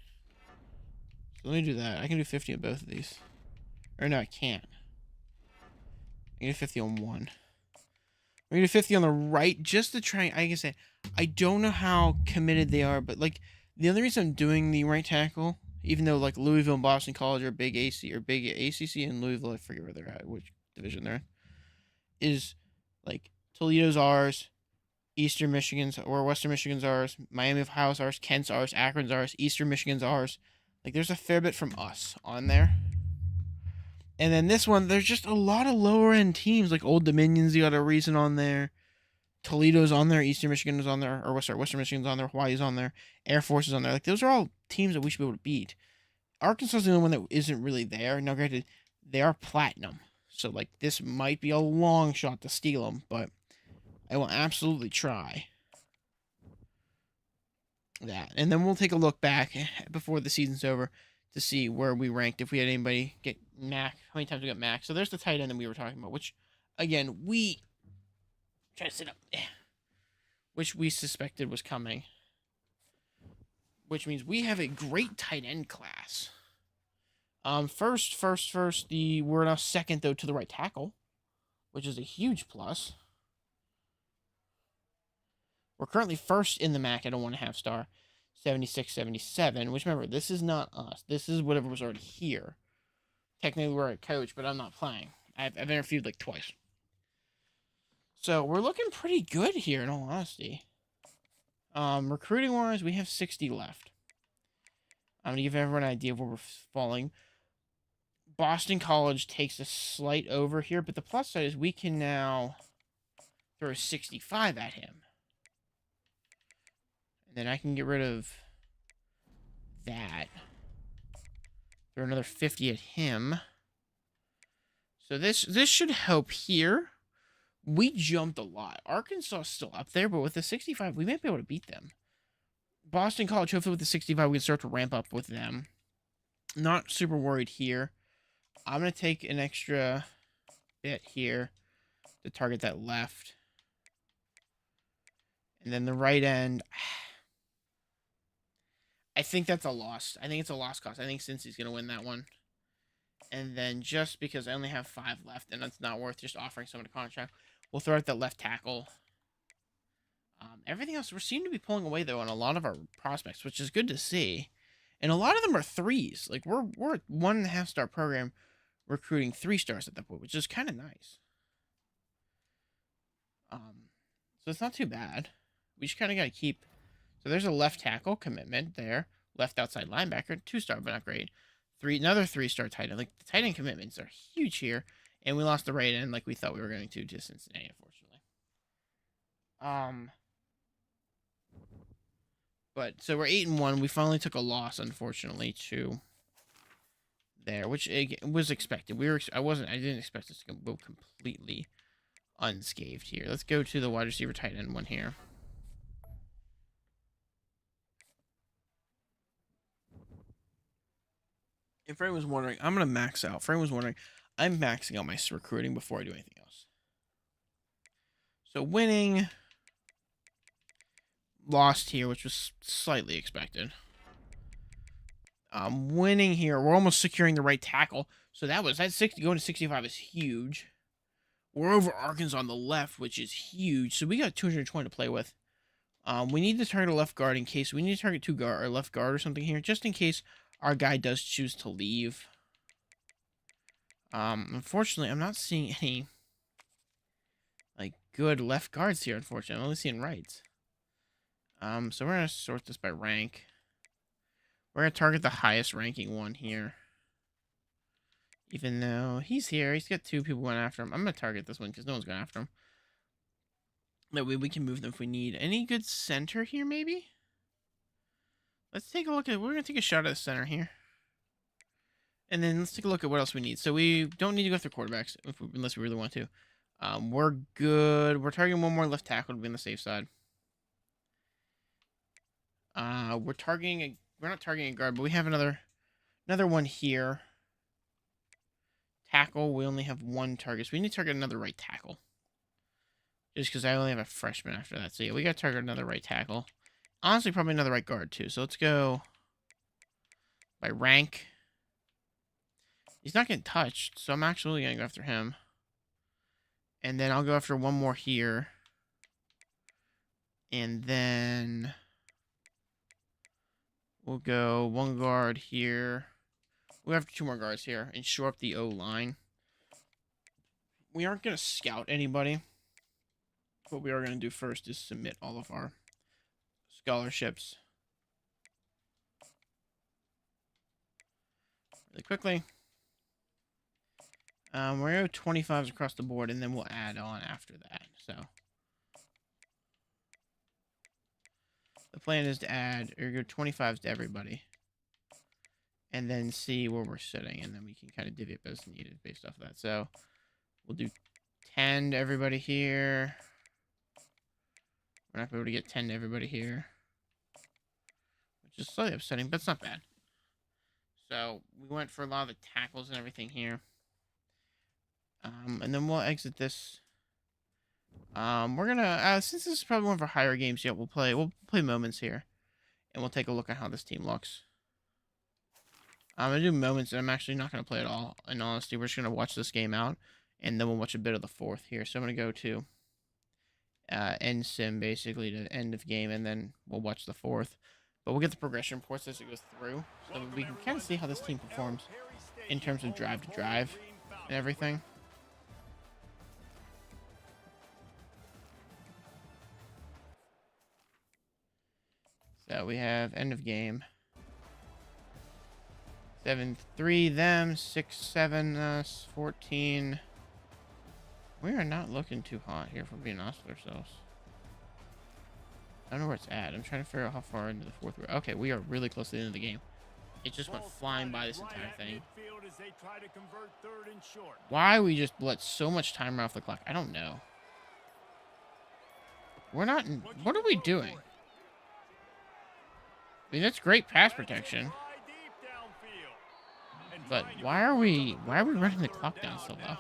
So let me do that. I can do 50 on both of these. Or no, I can't. I can do 50 on one. We're going to do 50 on the right, just to try. I can say, I don't know how committed they are, but, like, the only reason I'm doing the right tackle, even though, like, Louisville and Boston College are big AC, or big ACC, and Louisville, I forget where they're at, which division they're in, is, like, Toledo's ours, Eastern Michigan's, or Western Michigan's ours, Miami of Ohio's ours, Kent's ours, Akron's ours, Eastern Michigan's ours. Like, there's a fair bit from us on there. And then this one, there's just a lot of lower-end teams, like Old Dominion's, you got a reason on there. Toledo's on there, Eastern Michigan is on there, or Western Michigan's on there, Hawaii's on there, Air Force is on there. Like, those are all teams that we should be able to beat. Arkansas's the only one that isn't really there. Now, granted, they are platinum. So, like, this might be a long shot to steal them, but I will absolutely try that. And then we'll take a look back before the season's over to see where we ranked, if we had anybody get MAC, how many times we got MAC. So there's the tight end that we were talking about, which, again, we try to sit up, which we suspected was coming, which means we have a great tight end class. First, we're now second though to the right tackle, which is a huge plus. We're currently first in the MAC at a 1.5 star, 76-77. Which remember, this is not us. This is whatever was already here. Technically, we're a coach, but I'm not playing. I've interviewed like twice. So we're looking pretty good here, in all honesty. Recruiting wise, we have 60 left. I'm gonna give everyone an idea of where we're falling. Boston College takes a slight over here, but the plus side is we can now throw 65 at him. And then I can get rid of that. Throw another 50 at him. So this should help here. We jumped a lot. Arkansas is still up there, but with the 65, we might be able to beat them. Boston College, hopefully with the 65, we can start to ramp up with them. Not super worried here. I'm going to take an extra bit here to target that left. And then the right end, I think that's a loss. I think it's a lost cause. I think Cincy's going to win that one. And then just because I only have 5 left, and it's not worth just offering someone a contract, we'll throw out that left tackle. Everything else, we seem to be pulling away, though, on a lot of our prospects, which is good to see. And a lot of them are 3s. Like, we're a 1.5 star program recruiting 3 stars at that point, which is kind of nice. So it's not too bad. We just kind of got to keep... So there's a left tackle commitment there. Left outside linebacker, 2-star, but not great. Another 3-star tight end. Like, the tight end commitments are huge here. And we lost the right end like we thought we were going to Cincinnati, unfortunately. But, so we're 8-1. We finally took a loss, unfortunately, to there, which was expected. I didn't expect us to go completely unscathed here. Let's go to the wide receiver tight end one here. If anyone was wondering, I'm going to max out. If anyone was wondering, I'm maxing out my recruiting before I do anything else. So winning, lost here, which was slightly expected. Winning here, we're almost securing the right tackle. So that 60 going to 65 is huge. We're over Arkansas on the left, which is huge. So we got 220 to play with. We need to target a left guard in case we need to target or left guard or something here, just in case our guy does choose to leave. Unfortunately, I'm not seeing any like good left guards here. Unfortunately, I'm only seeing rights. So we're gonna sort this by rank. We're gonna target the highest ranking one here. Even though he's here, he's got 2 people going after him. I'm gonna target this one because no one's going after him. That way we can move them if we need. Any good center here, maybe? Let's take a look at... We're going to take a shot at the center here. And then let's take a look at what else we need. So we don't need to go through quarterbacks unless we really want to. We're good. We're targeting one more left tackle to be on the safe side. We're not targeting a guard, but we have another one here. Tackle, we only have 1 target. So we need to target another right tackle. Just because I only have a freshman after that. So yeah, we got to target another right tackle. Honestly, probably another right guard, too. So let's go by rank. He's not getting touched, so I'm actually going to go after him. And then I'll go after one more here. And then we'll go 1 guard here. We'll have 2 more guards here and shore up the O-line. We aren't going to scout anybody. What we are going to do first is submit all of our scholarships really quickly. We're going to go 25s across the board, and then we'll add on after that. So the plan is to add or go 25s to everybody, and then see where we're sitting, and then we can kind of divvy up as needed based off of that. So we'll do 10 to everybody here. We're not going to be able to get 10 to everybody here, which is slightly upsetting, but it's not bad. So we went for a lot of the tackles and everything here. And then we'll exit this. We're gonna since this is probably one of our higher games yet, we'll play moments here, and we'll take a look at how this team looks. I'm gonna do moments, and I'm actually not gonna play at all. In honesty, we're just gonna watch this game out, and then we'll watch a bit of the fourth here. So I'm gonna go to end sim, basically to end of game, and then we'll watch the fourth. But we'll get the progression reports as it goes through, so we can kind of see how this team performs in terms of drive to drive and everything. So we have end of game. 7-3 them, 6-7 us, 14. We are not looking too hot here, for being honest with ourselves. I don't know where it's at. I'm trying to figure out how far into the fourth we're. Okay, we are really close to the end of the game. It just went flying by this entire thing. Why we just let so much time off the clock, I don't know. We're not in, what are we doing? I mean, that's great pass protection. But why are we running the clock down so low?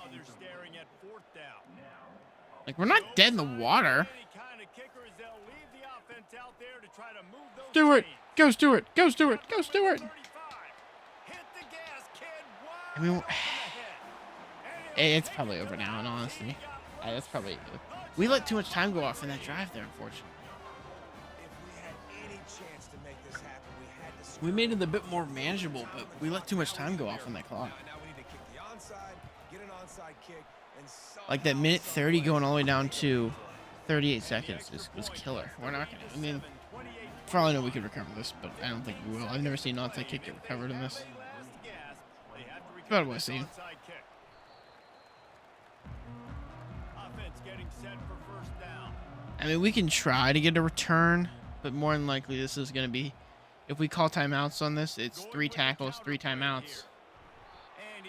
Like, we're not dead in the water. Stewart! Go Stewart! Go Stewart! Go Stewart! I mean, it's probably over now, in honesty. That's probably... We let too much time go off in that drive there, unfortunately. We made it a bit more manageable, but we let too much time go off on that clock. Like that minute 30 going all the way down to 38 seconds was killer. We're not gonna. I mean, for all I know, we could recover this, but I don't think we will. I've never seen an onside kick get recovered in this. That's about what I've seen. I mean, we can try to get a return, but more than likely, this is gonna be. If we call timeouts on this, it's 3 tackles, 3 timeouts,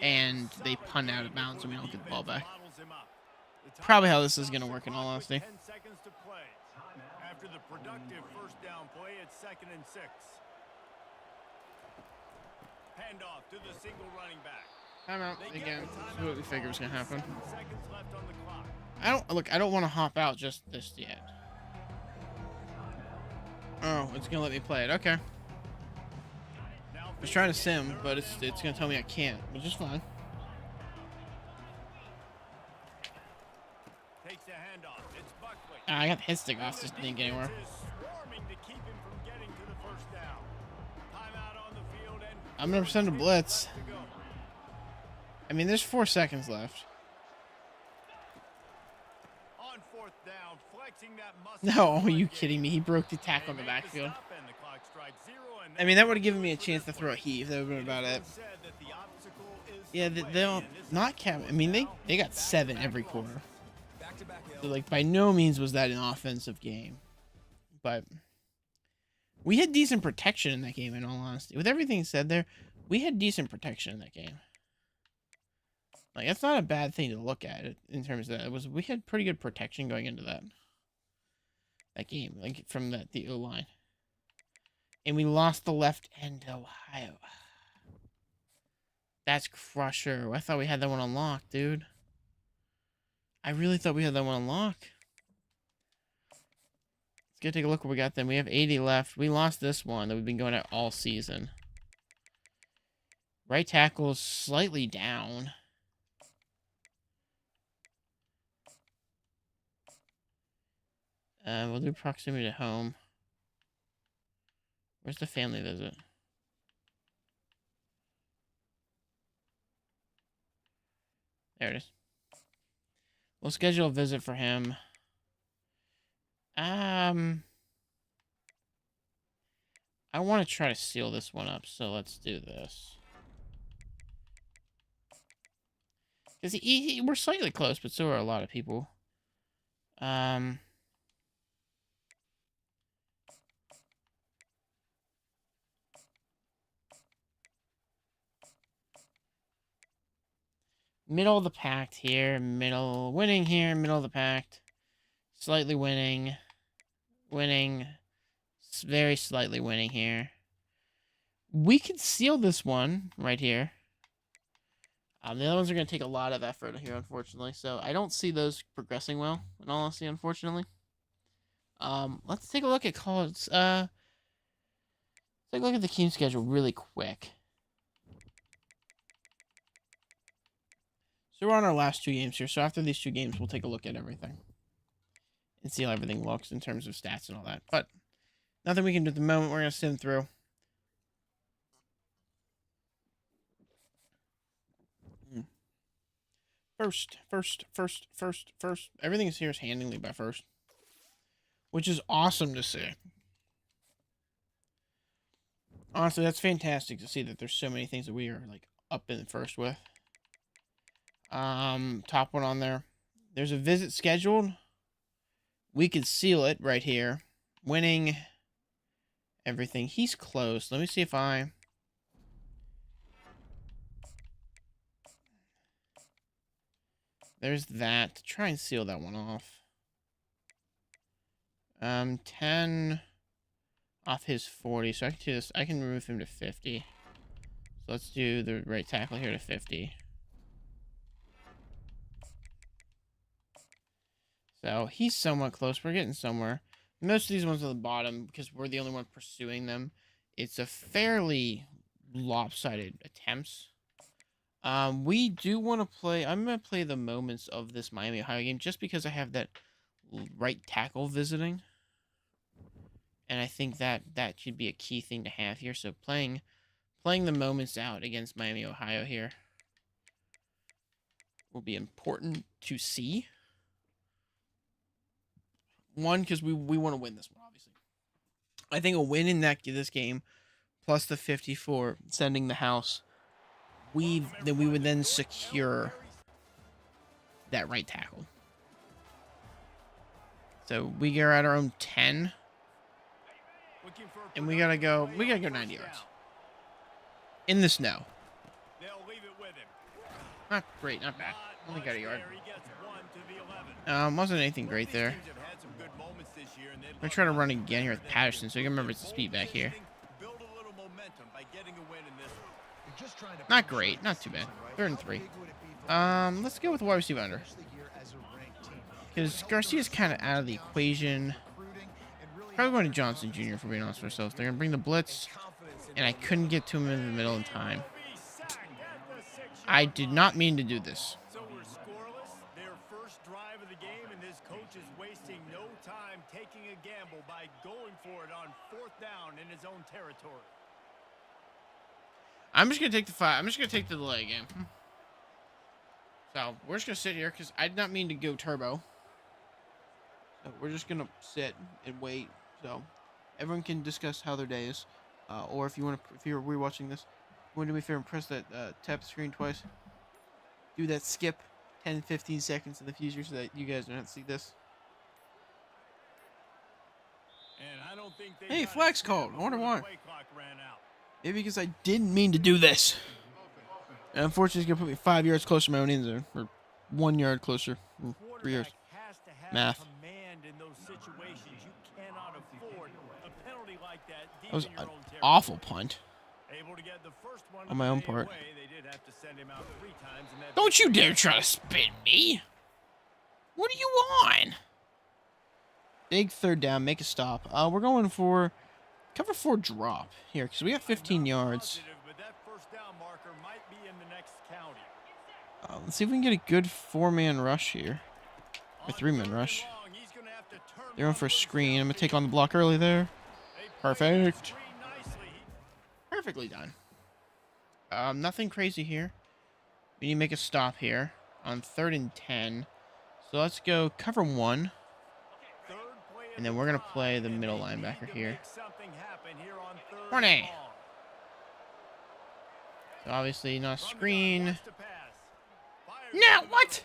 and they punt out of bounds and we don't get the ball back. Probably how this is going to work, in all honesty. After the productive first down play, it's 2nd and 6. Handoff to the single running back. Timeout again. This is what we figured was going to happen. I don't want to hop out just this yet. Oh, it's going to let me play it. Okay. I was trying to sim, but it's going to tell me I can't, which is fine. I got the hit stick off, just didn't get anywhere. I'm going to send a blitz. I mean, there's 4 seconds left. No, are you kidding me? He broke the tackle in the backfield. I mean, that would have given me a chance to throw a heave. That would have been about it. Yeah, they'll not cap. I mean, they got 7 every quarter. So, like, by no means was that an offensive game. But we had decent protection in that game, in all honesty. With everything said there, we had decent protection in that game. Like, that's not a bad thing to look at it in terms of that. We had pretty good protection going into that game, like, from the O-line. And we lost the left end to Ohio. That's Crusher. I thought we had that one unlocked, dude. I really thought we had that one unlocked. Let's go take a look what we got then. We have 80 left. We lost this one that we've been going at all season. Right tackle is slightly down. We'll do proximity to home. Where's the family visit? There it is. We'll schedule a visit for him. I want to try to seal this one up, so let's do this. Because we're slightly close, but so are a lot of people. Middle of the pack here, middle winning here, middle of the pack, slightly winning, very slightly winning here. We could seal this one right here. The other ones are going to take a lot of effort here, unfortunately, so I don't see those progressing well, in all honesty, unfortunately. Let's take a look at college. Take a look at the team schedule really quick. So we're on our last 2 games here. So after these 2 games, we'll take a look at everything and see how everything looks in terms of stats and all that. But nothing we can do at the moment. We're going to sim through. First. Everything is here is handily by first, which is awesome to see. Honestly, that's fantastic to see that there's so many things that we are like up in first with. Top one on there. There's a visit scheduled. We could seal it right here. Winning everything. He's close. Let me see if I... There's that. Try and seal that one off. 10 off his 40. So I can do this. I can move him to 50. So let's do the right tackle here to 50. So he's somewhat close. We're getting somewhere. Most of these ones at the bottom, because we're the only one pursuing them, it's a fairly lopsided attempts. We do want to play... I'm going to play the moments of this Miami, Ohio game just because I have that right tackle visiting. And I think that should be a key thing to have here. So playing the moments out against Miami, Ohio here will be important to see. One, because we want to win this one, obviously. I think a win in this game, plus the 54 sending the house, we would then secure that right tackle. So we are at our own 10, and we gotta go 90 yards in the snow. Not great, not bad. Only got a yard. Wasn't anything great there. I'm gonna try to run again here with Patterson, so you can remember it's the speed back here. Not great, not too bad. 3rd and 3. Let's go with wide receiver under. Because Garcia's kind of out of the equation. Probably going to Johnson Jr. for being honest with ourselves. They're gonna bring the blitz, and I couldn't get to him in the middle in time. I did not mean to do this. So we're scoreless. Their first drive of the game, and this coach is wasting no time taking a gamble by going for it on 4th down in his own territory. I'm just gonna take the 5. I'm just gonna take the delay game. So we're just gonna sit here because I did not mean to go turbo. So we're just gonna sit and wait. So everyone can discuss how their day is, or if you're rewatching this, you want to do me a favor and press that tap the screen twice. Do that skip 10-15 seconds in the future so that you guys don't have to see this. And I don't think they Hey, flag's called. I wonder why. play clock ran out. Maybe because I didn't mean to do this. And unfortunately, it's going to put me 5 yards closer to my own end zone. Or 1 yard closer. 3 yards. Has to have Math. command in those situations. You cannot afford a penalty like that deep That was in your an own territory. awful punt. Able to get the first one On my own away. part. They did have to send him out 3 times, and that Don't you dare try to spin me. What are you on? Big 3rd down. Make a stop. We're going for cover 4 drop here because we have 15 yards. positive, but that first down marker might be in the next county. Let's see if we can get a good 4-man rush here. Or On 3-man 3rd rush. and long, he's gonna have to turn They're going the for a ball screen. I'm going to take loose. on the block early there. They played the Perfect. screen nicely. Perfectly done. Nothing crazy here. We need to make a stop here on 3rd and 10. So let's go cover 1. Third play of And then the we're going to drive, play the and middle they need linebacker to here. make something happen here on 3rd and Corny. long. So obviously not a From the gun, screen. wants to pass. Fires No, to the what? middle.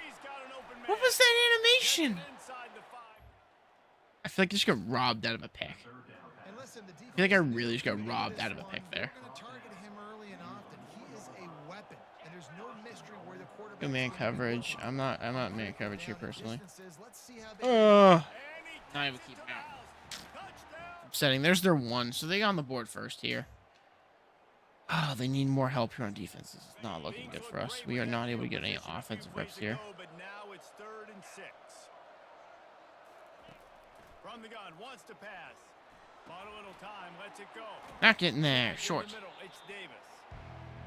He's got an open What man. was that Gets animation? it inside the 5. I feel like I just got robbed out of a pick. And listen, the I feel like I defense really just got needs to robbed this out of a one. pick there. They're gonna target him early and often. He is a weapon, and there's no mystery where the quarterback's Go man gonna be coverage. looking. I'm not man coverage here Now the personally. distances, let's see how Ugh. they And he Not even takes it keep to him out. Miles. Touchdown. Upsetting. There's their 1. So they got on the board first here. Oh, they need more help here on defense. This is not looking good for us. We are not able to get any offensive reps here. But now it's 3rd and 6. From the gun, wants to pass. Bought a little time, lets it go. Not getting there. In the Short. middle, it's Davis.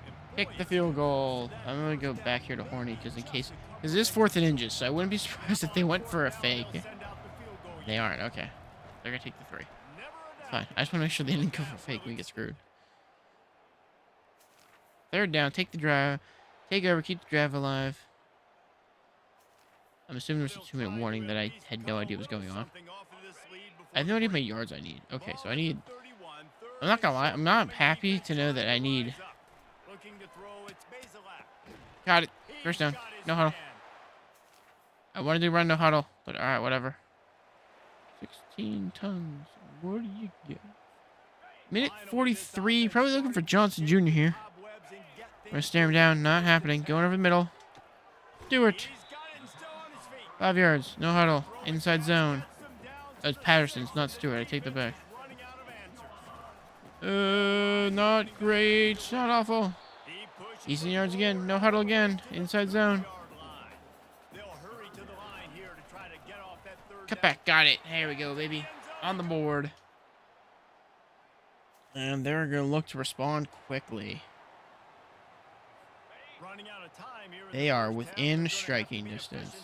And Kick the field goal. I'm gonna go back here to Horny because it is 4th and inches, so I wouldn't be surprised if they went for a fake. They aren't. Okay, they're gonna take the 3. Fine. I just want to make sure they didn't go for a fake. We get screwed. 3rd down. Take the drive. Take over. Keep the drive alive. I'm assuming there's a 2-minute warning that I had no idea was going on. I have no idea how many yards I need. Okay, so I need... I'm not gonna lie. I'm not happy to know that I need... Got it. First down. No huddle. I wanted to run no huddle, but alright, whatever. 16 tons. What do you get? Minute 43. Probably looking for Johnson Jr. here. We're gonna stare him down. Not happening. Going over the middle. Stewart. 5 yards. No huddle. Inside zone. It's Patterson's, not Stewart. I take the back. Not great. Not awful. 18 yards again. No huddle again. Inside zone. Cut back. Got it. There we go, baby. On the board. And they're going to look to respond quickly. They are within striking distance.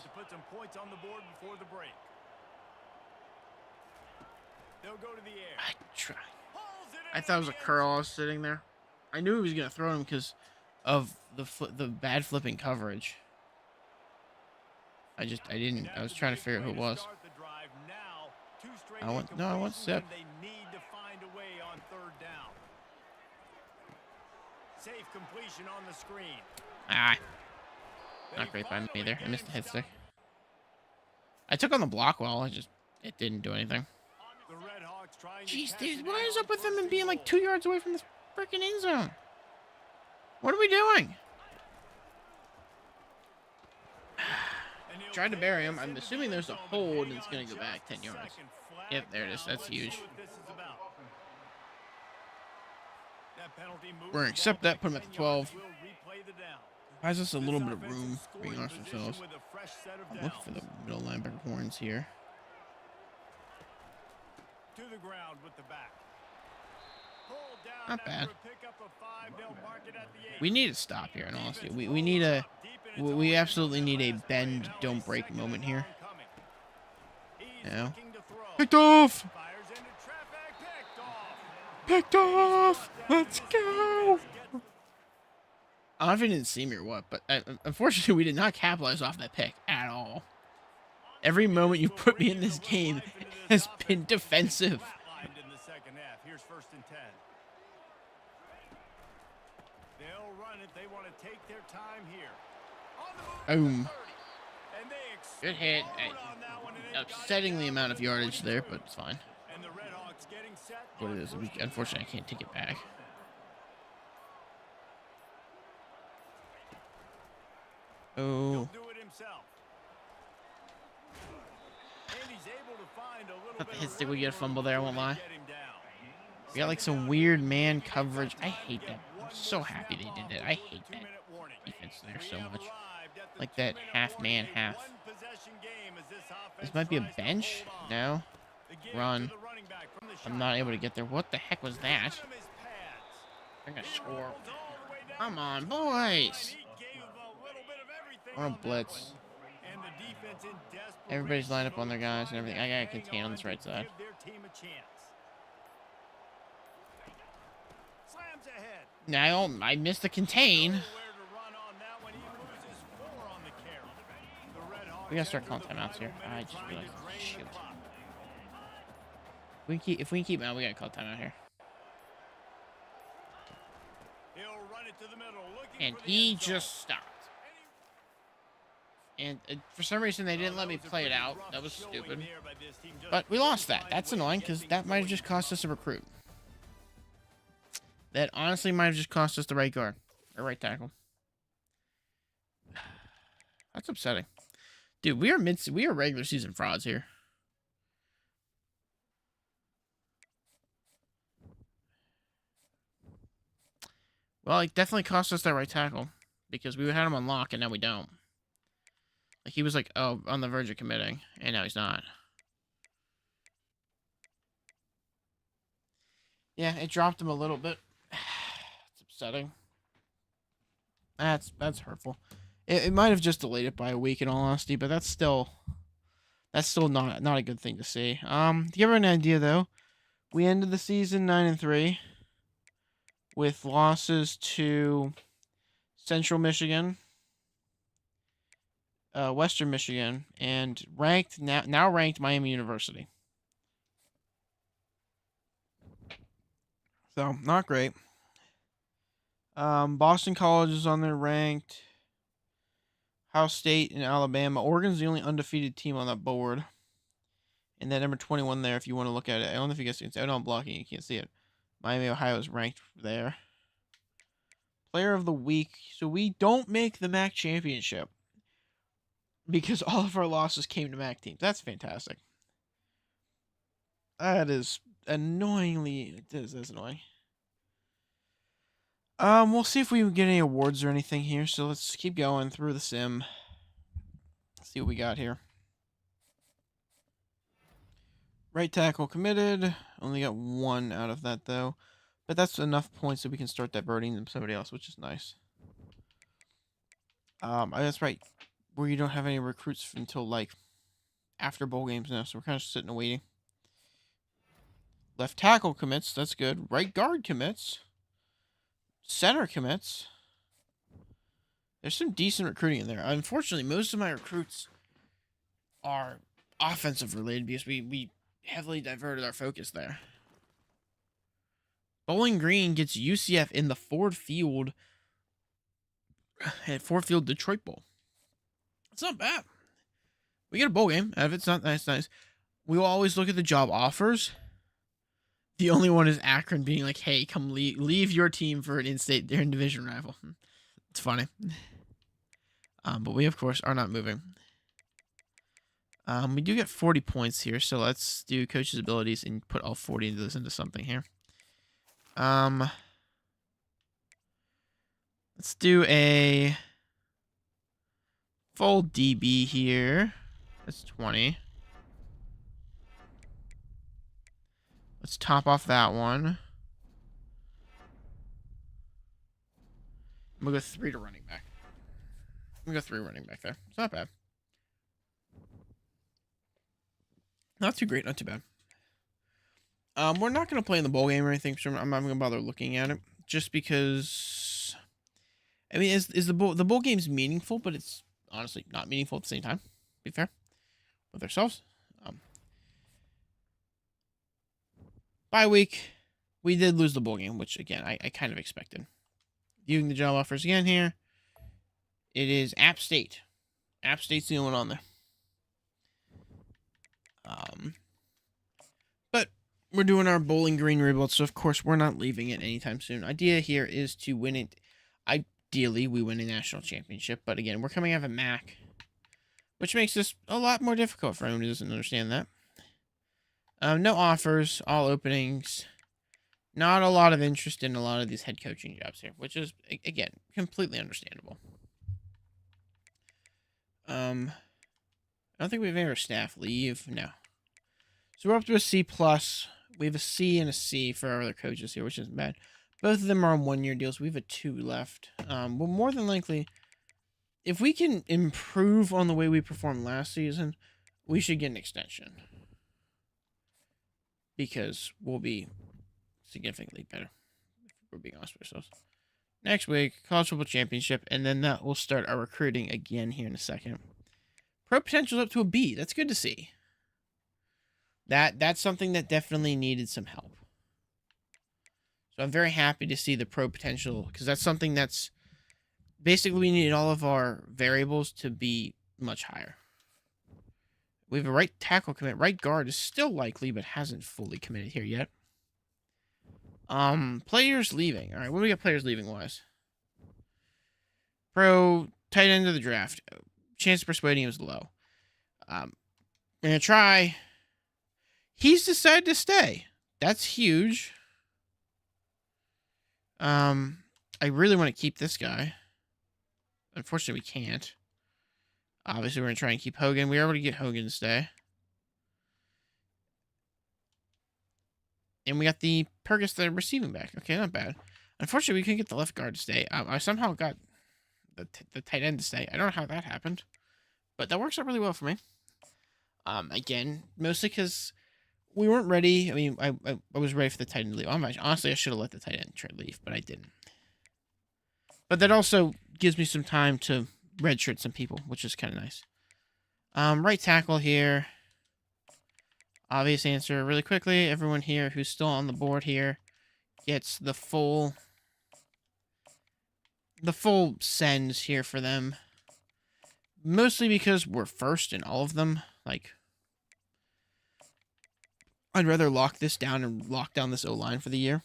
I thought it was a curl. I was sitting there. I knew he was going to throw him because of the bad flipping coverage. I didn't. I was trying to figure out who it was. I want Sip. Safe completion on the screen. Ah. Not great by me there. I missed the head stick. I took on the block well. It didn't do anything. Jeez, dude, what is up with them and being like 2 yards away from this freaking end zone? What are we doing? Tried to bury him. I'm assuming there's a hold and it's going to go back 10 yards. Yep, there it is. That's huge. We're going to accept that, put him at the 12. Buys us a little bit of room, being honest with ourselves. I'm looking for the middle linebacker horns here. To the ground with the back. Not bad. We need to stop here, in honesty. We need a... We absolutely need a bend, don't break moment here. No. Picked off! Picked off! Let's go! I don't know if you didn't see me or what, but unfortunately we did not capitalize off that pick at all. Every moment you put me in this game has been defensive. Here's 1st and 10. They'll run it. They want to take their time here. Boom. Good hit. Upsetting the amount of yardage there, but it's fine. What it is, unfortunately, I can't take it back. Oh. Thought the hit stick would get a fumble there, I won't lie. We got like some weird man coverage. I hate that. I'm so happy they did that. I hate that defense there so much. Like that half man, half. This might be a bench. No. Run. I'm not able to get there. What the heck was that? I'm gonna score. Come on, boys. I want to blitz. Everybody's lined up on their guys and everything. I gotta contain on this right side. Now I missed the contain. We gotta start calling timeouts here. I just realized. Shoot. If we can keep out, we gotta call timeout here. And he just stopped. And for some reason, they didn't let me play it out. That was stupid. But we lost that. That's annoying, because that might have just cost us a recruit. That honestly might have just cost us the right guard. Or right tackle. That's upsetting. Dude, we are regular season frauds here. Well, it definitely cost us that right tackle. Because we had him on lock, and now we don't. Like, he was like, oh, on the verge of committing, and now he's not. Yeah, it dropped him a little bit. It's upsetting. That's hurtful. It might have just delayed it by a week, in all honesty, but that's still not a good thing to see. To give her an idea though, we ended the season 9-3 with losses to Central Michigan, Western Michigan, and now ranked Miami University. So not great. Boston College is on there ranked. Ohio State and Alabama. Oregon's the only undefeated team on that board. And then number 21 there, if you want to look at it. I don't know if you guys can see it. I know I'm blocking. You can't see it. Miami, Ohio is ranked there. Player of the week. So we don't make the MAC championship because all of our losses came to MAC teams. That's fantastic. That is annoyingly. That's annoying. We'll see if we get any awards or anything here. So let's keep going through the sim. See what we got here. Right tackle committed. Only got 1 out of that though. But that's enough points so we can start diverting them to somebody else, which is nice. That's right. Where you don't have any recruits until like after bowl games now, so we're kind of sitting and waiting. Left tackle commits. That's good. Right guard commits. Center commits. There's some decent recruiting in there. Unfortunately, most of my recruits are offensive related because we heavily diverted our focus there. Bowling Green gets UCF in the Ford Field Detroit Bowl. It's not bad. We get a bowl game out of it. It's not nice. We will always look at the job offers. The only one is Akron being like, hey, come leave your team for an in-state division rival. It's funny. But we, of course, are not moving. We do get 40 points here, so let's do coach's abilities and put all 40 of those into something here. Let's do a full DB here. That's 20. Let's top off that one. We'll go 3 to running back. We'll go 3 running back there. It's not bad. Not too great, not too bad. We're not going to play in the bowl game or anything, so I'm not going to bother looking at it. Just because, I mean, the bowl game's meaningful, but it's honestly not meaningful at the same time. Be fair with ourselves. Bye week, we did lose the bowl game, which again I kind of expected. Viewing the job offers again here. It is App State. App State's the only one on there. But we're doing our Bowling Green rebuild, so of course we're not leaving it anytime soon. Idea here is to win it. Ideally, we win a national championship, but again, we're coming out of a MAC, which makes this a lot more difficult for anyone who doesn't understand that. No offers, all openings. Not a lot of interest in a lot of these head coaching jobs here, which is, again, completely understandable. I don't think we have any of our staff leave. No. So we're up to a C+. We have a C and a C for our other coaches here, which isn't bad. Both of them are on 1-year deals. We have a 2 left. Well, more than likely, if we can improve on the way we performed last season, we should get an extension. Because we'll be significantly better, if we're being honest with ourselves. Next week, College Football Championship, and then that will start our recruiting again here in a second. Pro potential up to a B. That's good to see. That's something that definitely needed some help. So I'm very happy to see the pro potential, because that's something that's basically we need all of our variables to be much higher. We have a right tackle commit. Right guard is still likely, but hasn't fully committed here yet. Players leaving. All right, what do we got players leaving wise? Pro tight end of the draft. Chance of persuading him is low. We're going to try. He's decided to stay. That's huge. I really want to keep this guy. Unfortunately, we can't. Obviously, we're going to try and keep Hogan. We were able to get Hogan to stay. And we got the Purgis, the receiving back. Okay, not bad. Unfortunately, we couldn't get the left guard to stay. I somehow got the tight end to stay. I don't know how that happened, but that works out really well for me. Again, mostly because we weren't ready. I mean, I was ready for the tight end to leave. Honestly, I should have let the tight end leave, but I didn't. But that also gives me some time to redshirt some people, which is kind of nice. Right tackle here. Obvious answer really quickly. Everyone here who's still on the board here gets the full sends here for them. Mostly because we're first in all of them. Like, I'd rather lock this down and lock down this O-line for the year.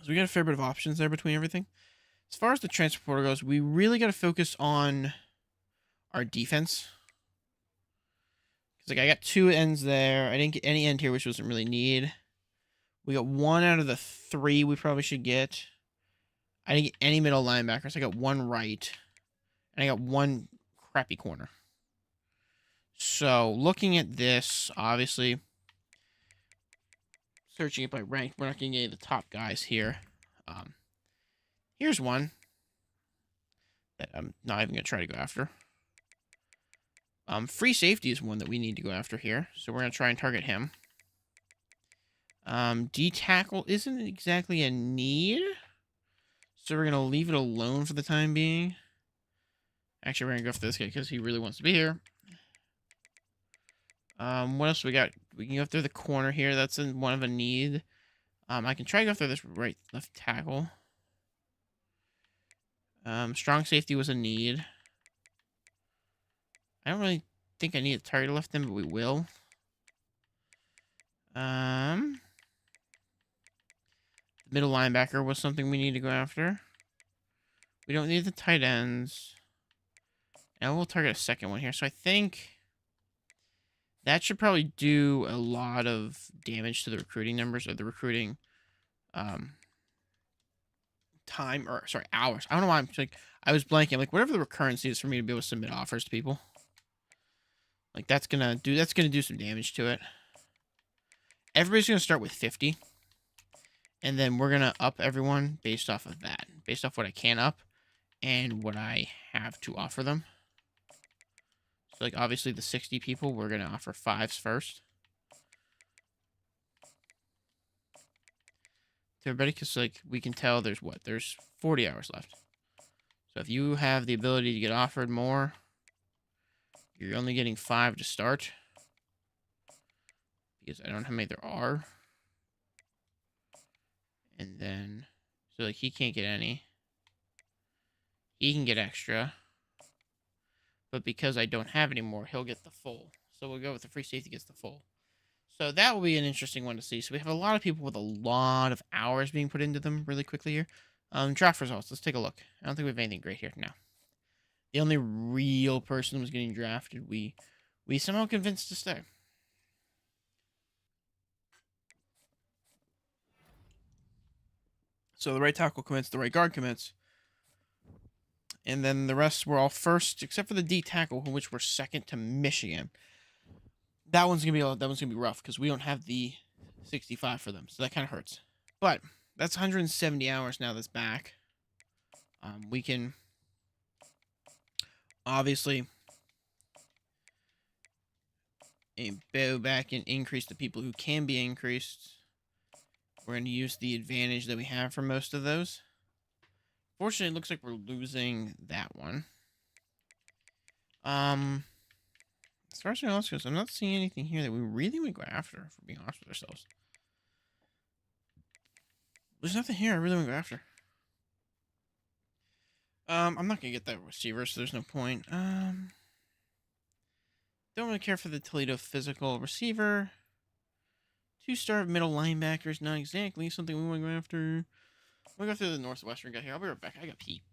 So we got a fair bit of options there between everything. As far as the transfer portal goes, we really got to focus on our defense. Because, like, I got 2 ends there. I didn't get any end here, which wasn't really need. We got 1 out of the 3 we probably should get. I didn't get any middle linebackers. I got 1 right. And I got 1 crappy corner. So, looking at this, obviously, searching it by rank, we're not getting any of the top guys here. Here's one that I'm not even going to try to go after. Free safety is one that we need to go after here. So, we're going to try and target him. D-tackle isn't exactly a need. So, we're going to leave it alone for the time being. Actually, we're going to go for this guy because he really wants to be here. What else we got? We can go after the corner here. That's one of a need. I can try to go after this left tackle. Strong safety was a need. I don't really think I need a target left them, but we will. The middle linebacker was something we need to go after. We don't need the tight ends. And we'll target a second one here. So I think that should probably do a lot of damage to the recruiting numbers, or the recruiting time, or sorry, hours. I don't know why I was blanking. I'm like, whatever the recurrency is for me to be able to submit offers to people. Like, that's gonna do some damage to it. Everybody's gonna start with 50. And then we're gonna up everyone based off of that. Based off what I can up and what I have to offer them. So, like, obviously the 60 people, we're going to offer 5s first. To everybody, because, like, we can tell there's 40 hours left. So if you have the ability to get offered more, you're only getting 5 to start. Because I don't know how many there are. And then, so, like, he can't get any. He can get extra. But because I don't have any more, he'll get the full. So we'll go with the free safety gets the full. So that will be an interesting one to see. So we have a lot of people with a lot of hours being put into them really quickly here. Draft results. Let's take a look. I don't think we have anything great here now. The only real person who was getting drafted, we somehow convinced to stay. So the right tackle commits, the right guard commits. And then the rest were all first, except for the D tackle, which were second to Michigan. That one's gonna be rough because we don't have the 65 for them, so that kind of hurts. But that's 170 hours now that's back. We can obviously go back and increase the people who can be increased. We're going to use the advantage that we have for most of those. Fortunately, it looks like we're losing that one. As far as anything else goes, I'm not seeing anything here that we really want to go after, if we're being honest with ourselves. There's nothing here I really want to go after. I'm not going to get that receiver, so there's no point. Don't really care for the Toledo physical receiver. 2-star middle linebackers, not exactly something we want to go after. We'll go through the Northwestern guy here. I'll be right back. I got pee.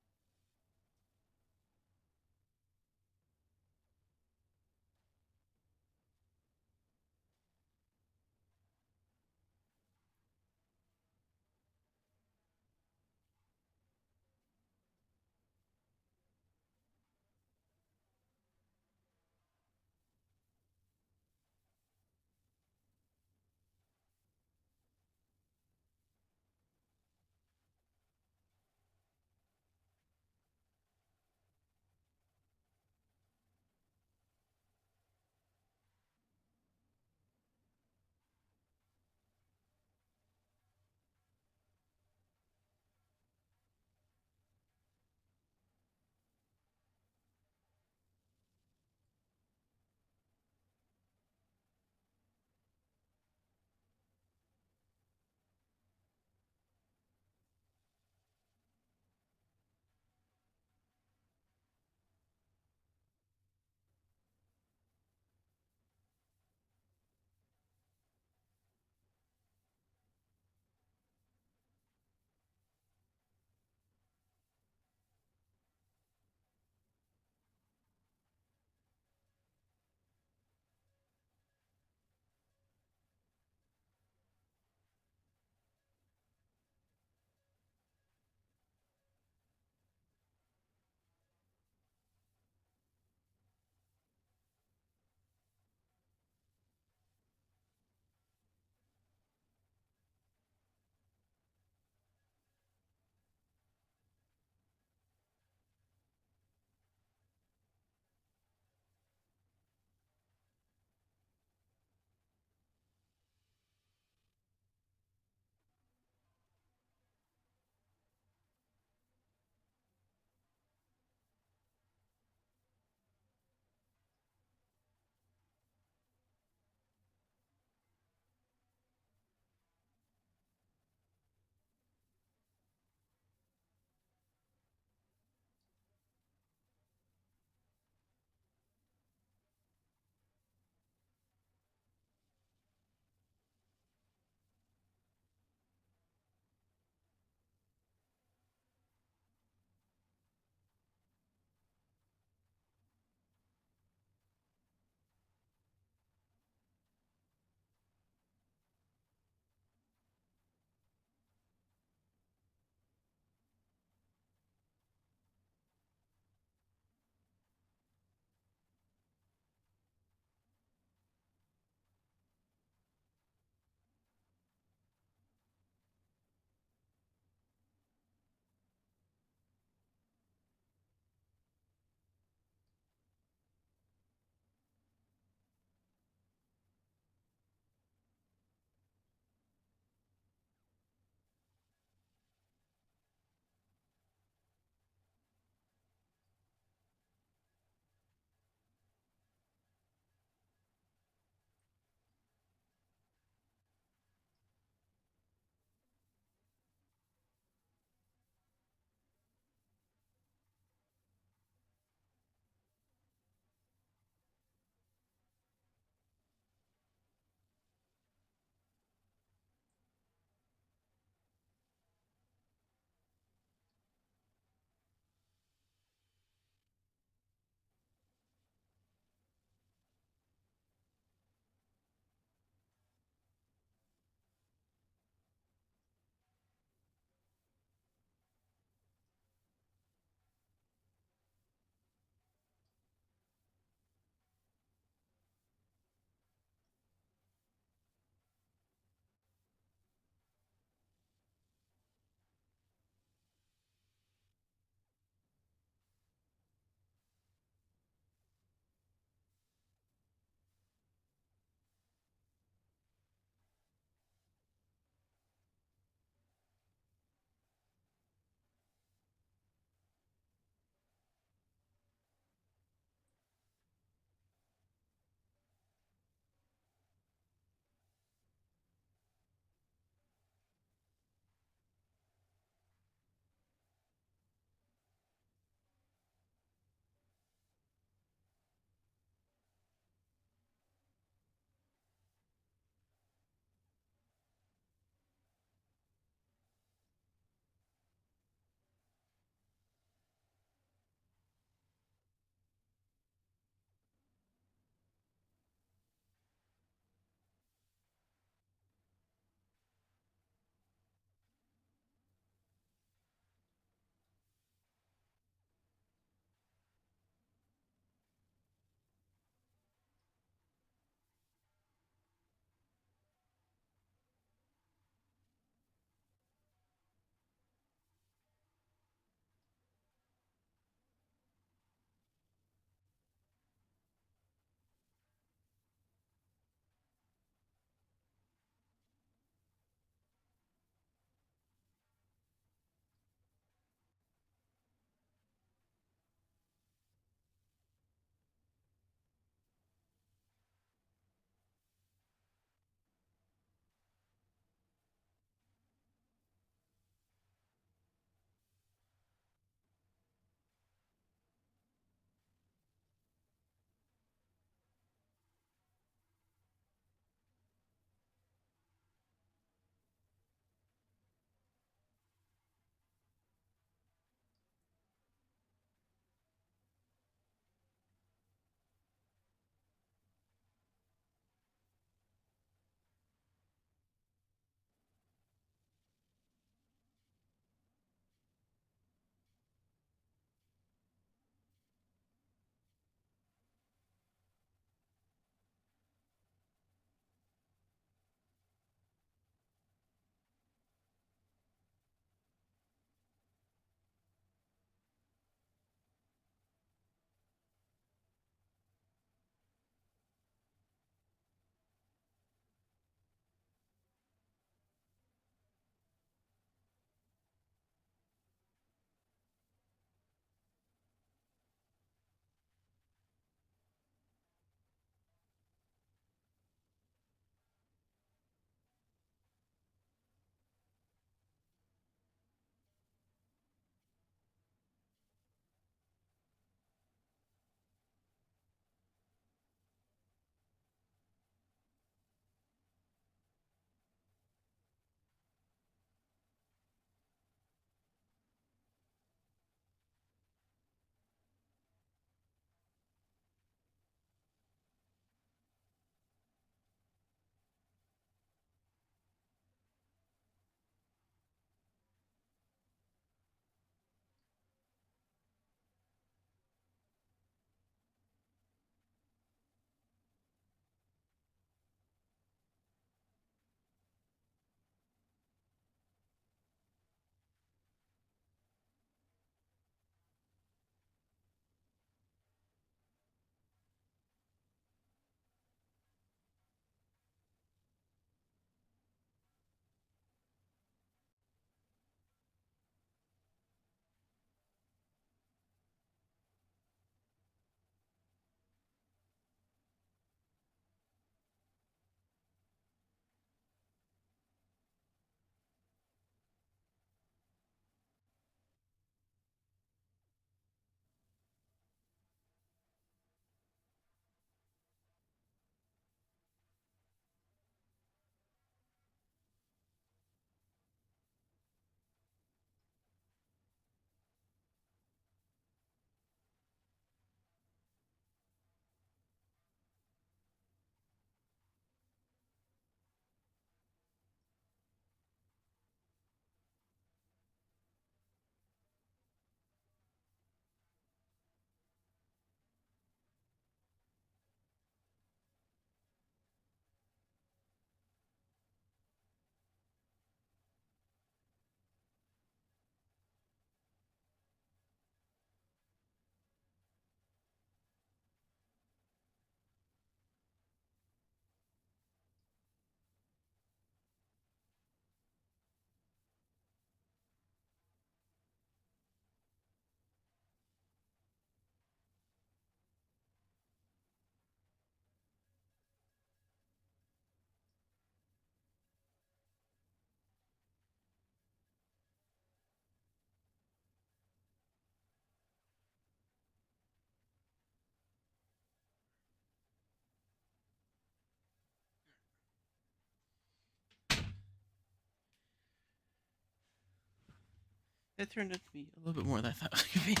That turned out to be a little bit more than I thought it was going to be.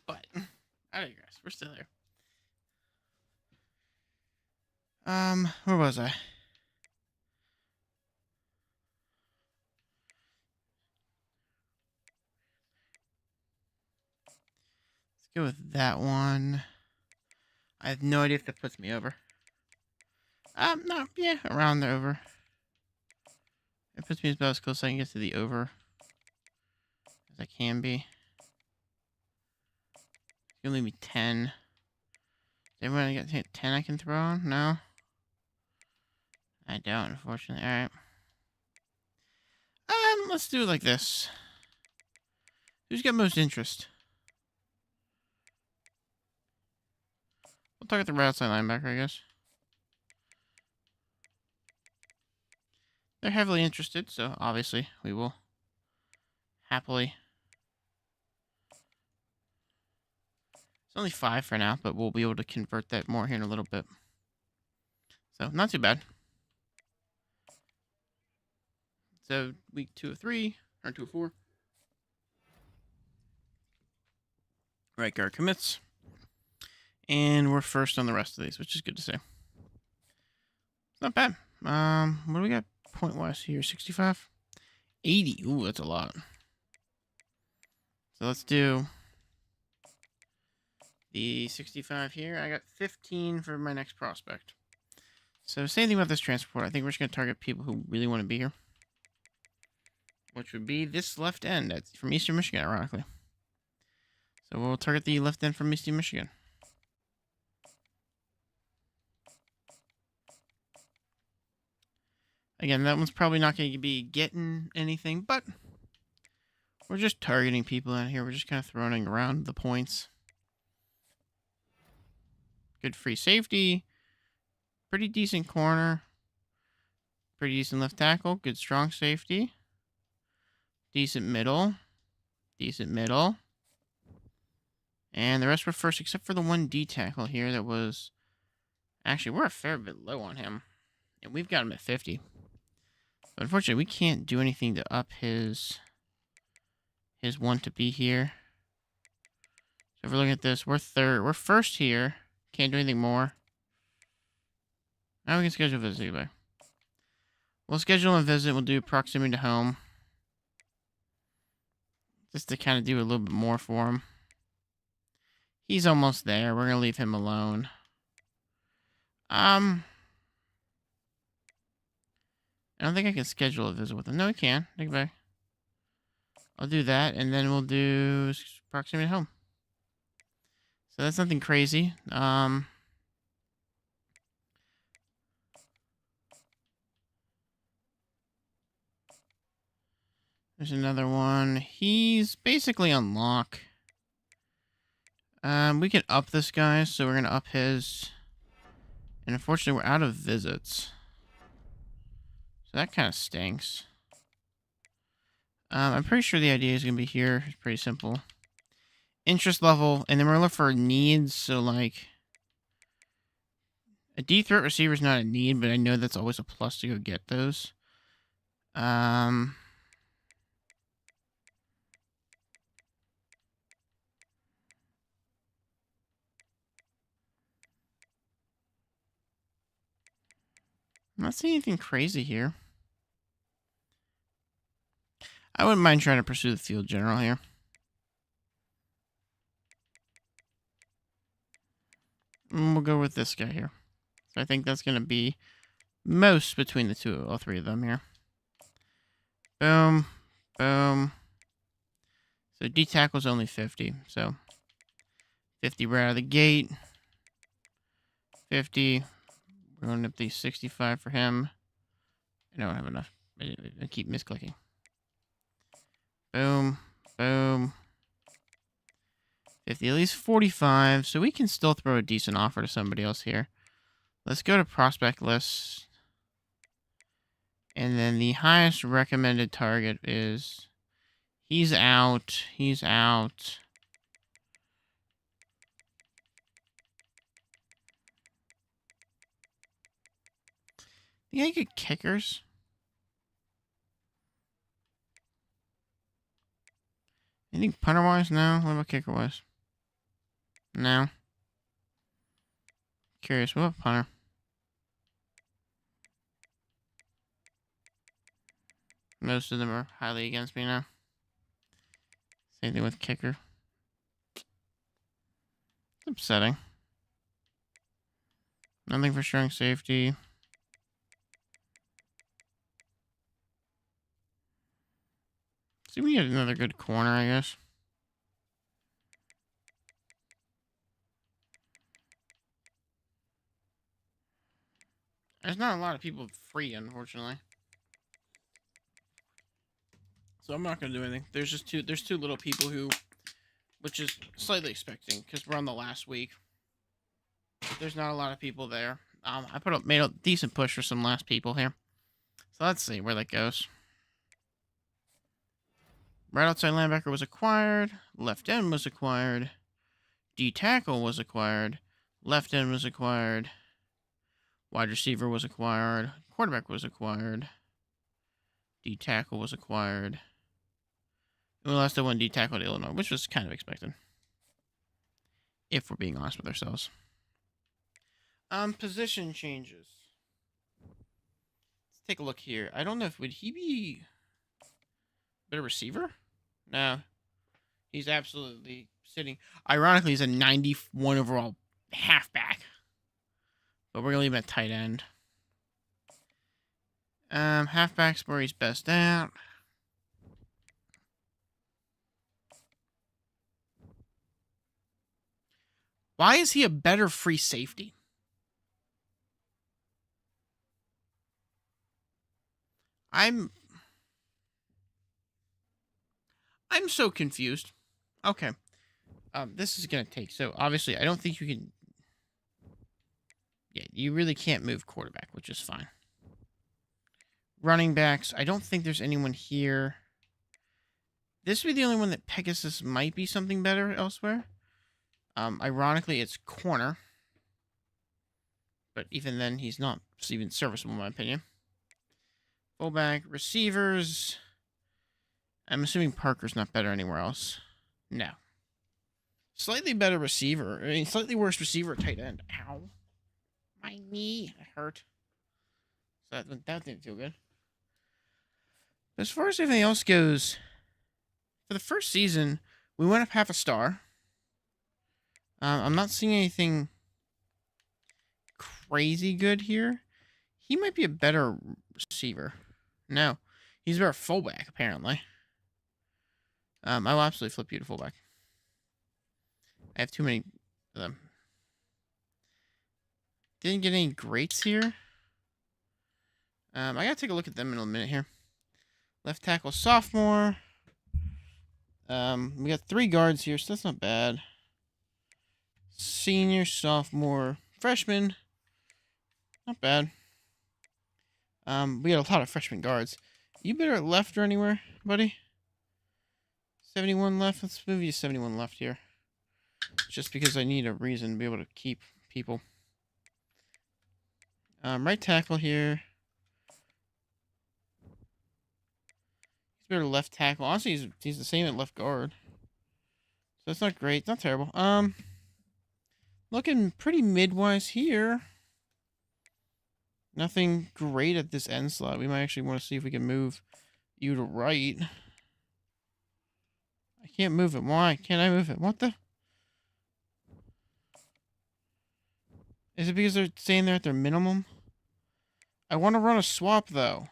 But, I digress. We're still there. Where was I? Let's go with that one. I have no idea if that puts me over. No, yeah, around the over. It puts me about as close as I can get to the over as I can be. It's gonna leave me 10. Does everyone got 10 I can throw on? No? I don't, unfortunately. Alright. Let's do it like this. Who's got most interest? We'll target the right outside linebacker, I guess. They're heavily interested, so obviously we will happily. It's only 5 for now, but we'll be able to convert that more here in a little bit. So, not too bad. So, week 2 of 3, or 2 of 4. Right guard commits. And we're first on the rest of these, which is good to see. Not bad. What do we got point-wise here? 65? 80. Ooh, that's a lot. So let's do the 65 here. I got 15 for my next prospect. So same thing about this transport. I think we're just going to target people who really want to be here. Which would be this left end. That's from Eastern Michigan, ironically. So we'll target the left end from Eastern Michigan. Again, that one's probably not going to be getting anything, but we're just targeting people out here. We're just kind of throwing around the points. Good free safety. Pretty decent corner. Pretty decent left tackle. Good strong safety. Decent middle. Decent middle. And the rest were first, except for the one D tackle here that was... Actually, we're a fair bit low on him. And we've got him at 50. But unfortunately, we can't do anything to up his want to be here. So if we're looking at this, we're first here. Can't do anything more. Now we can schedule a visit anyway. We'll schedule a visit. We'll do proximity to home. Just to kind of do a little bit more for him. He's almost there. We're going to leave him alone. I don't think I can schedule a visit with him. No, I can. Take it back. I'll do that, and then we'll do proximity to home. So that's nothing crazy. There's another one. He's basically on lock. We can up this guy, so we're going to up his. And unfortunately, we're out of visits. So that kind of stinks. I'm pretty sure the idea is going to be here. It's pretty simple. Interest level, and then we're going to look for needs. So, like, a D threat receiver is not a need, but I know that's always a plus to go get those. I'm not seeing anything crazy here. I wouldn't mind trying to pursue the field general here. And we'll go with this guy here. So I think that's going to be most between the two, all three of them here. Boom. Boom. So D tackle's only 50. So 50 right out of the gate. 50. We're going up the 65 for him. I don't have enough. I keep misclicking. Boom. Boom. 50, at least 45. So we can still throw a decent offer to somebody else here. Let's go to prospect list. And then the highest recommended target is... He's out. He's out. Think I get kickers? You think punter-wise? No. What about kicker-wise? No. Curious. What about punter? Most of them are highly against me now. Same thing with kicker. It's upsetting. Nothing for strong safety. See, we get another good corner, I guess. There's not a lot of people free, unfortunately. So I'm not gonna do anything. There's two little people who, which is slightly expecting because we're on the last week. But there's not a lot of people there. I made a decent push for some last people here. So let's see where that goes. Right outside linebacker was acquired. Left end was acquired. D tackle was acquired. Left end was acquired. Wide receiver was acquired. Quarterback was acquired. D tackle was acquired. And we lost the one D tackle to Illinois, which was kind of expected. If we're being honest with ourselves. Position changes. Let's take a look here. I don't know if would he be a better receiver? No. He's absolutely sitting. Ironically, he's a 91 overall halfback. But we're gonna leave him at tight end. Halfback's where he's best at. Why is he a better free safety? I'm so confused. Okay. This is gonna take, so obviously I don't think you can, yeah, you really can't move quarterback, which is fine. Running backs, I don't think there's anyone here. This would be the only one that Pegasus might be something better elsewhere. Ironically, it's corner. But even then, he's not even serviceable, in my opinion. Fullback, receivers. I'm assuming Parker's not better anywhere else. No. Slightly better receiver. I mean, slightly worse receiver at tight end. Ow. My knee. It hurt. So that didn't feel good. As far as everything else goes, for the first season, we went up half a star. I'm not seeing anything crazy good here. He might be a better receiver. No. He's a better fullback, apparently. I will absolutely flip you to fullback. I have too many of them. Didn't get any greats here. I gotta take a look at them in a minute here. Left tackle, sophomore. We got 3 guards here, so that's not bad. Senior, sophomore, freshman. Not bad. We got a lot of freshman guards. You better at left or anywhere, buddy? 71 left. Let's move you to 71 left here. Just because I need a reason to be able to keep people. Right tackle here. He's better left tackle. Honestly, he's the same at left guard. So that's not great. It's not terrible. Looking pretty midwise here. Nothing great at this end slot. We might actually want to see if we can move you to right. I can't move it. Why can't I move it? What the? Is it because they're staying there at their minimum? I want to run a swap, though.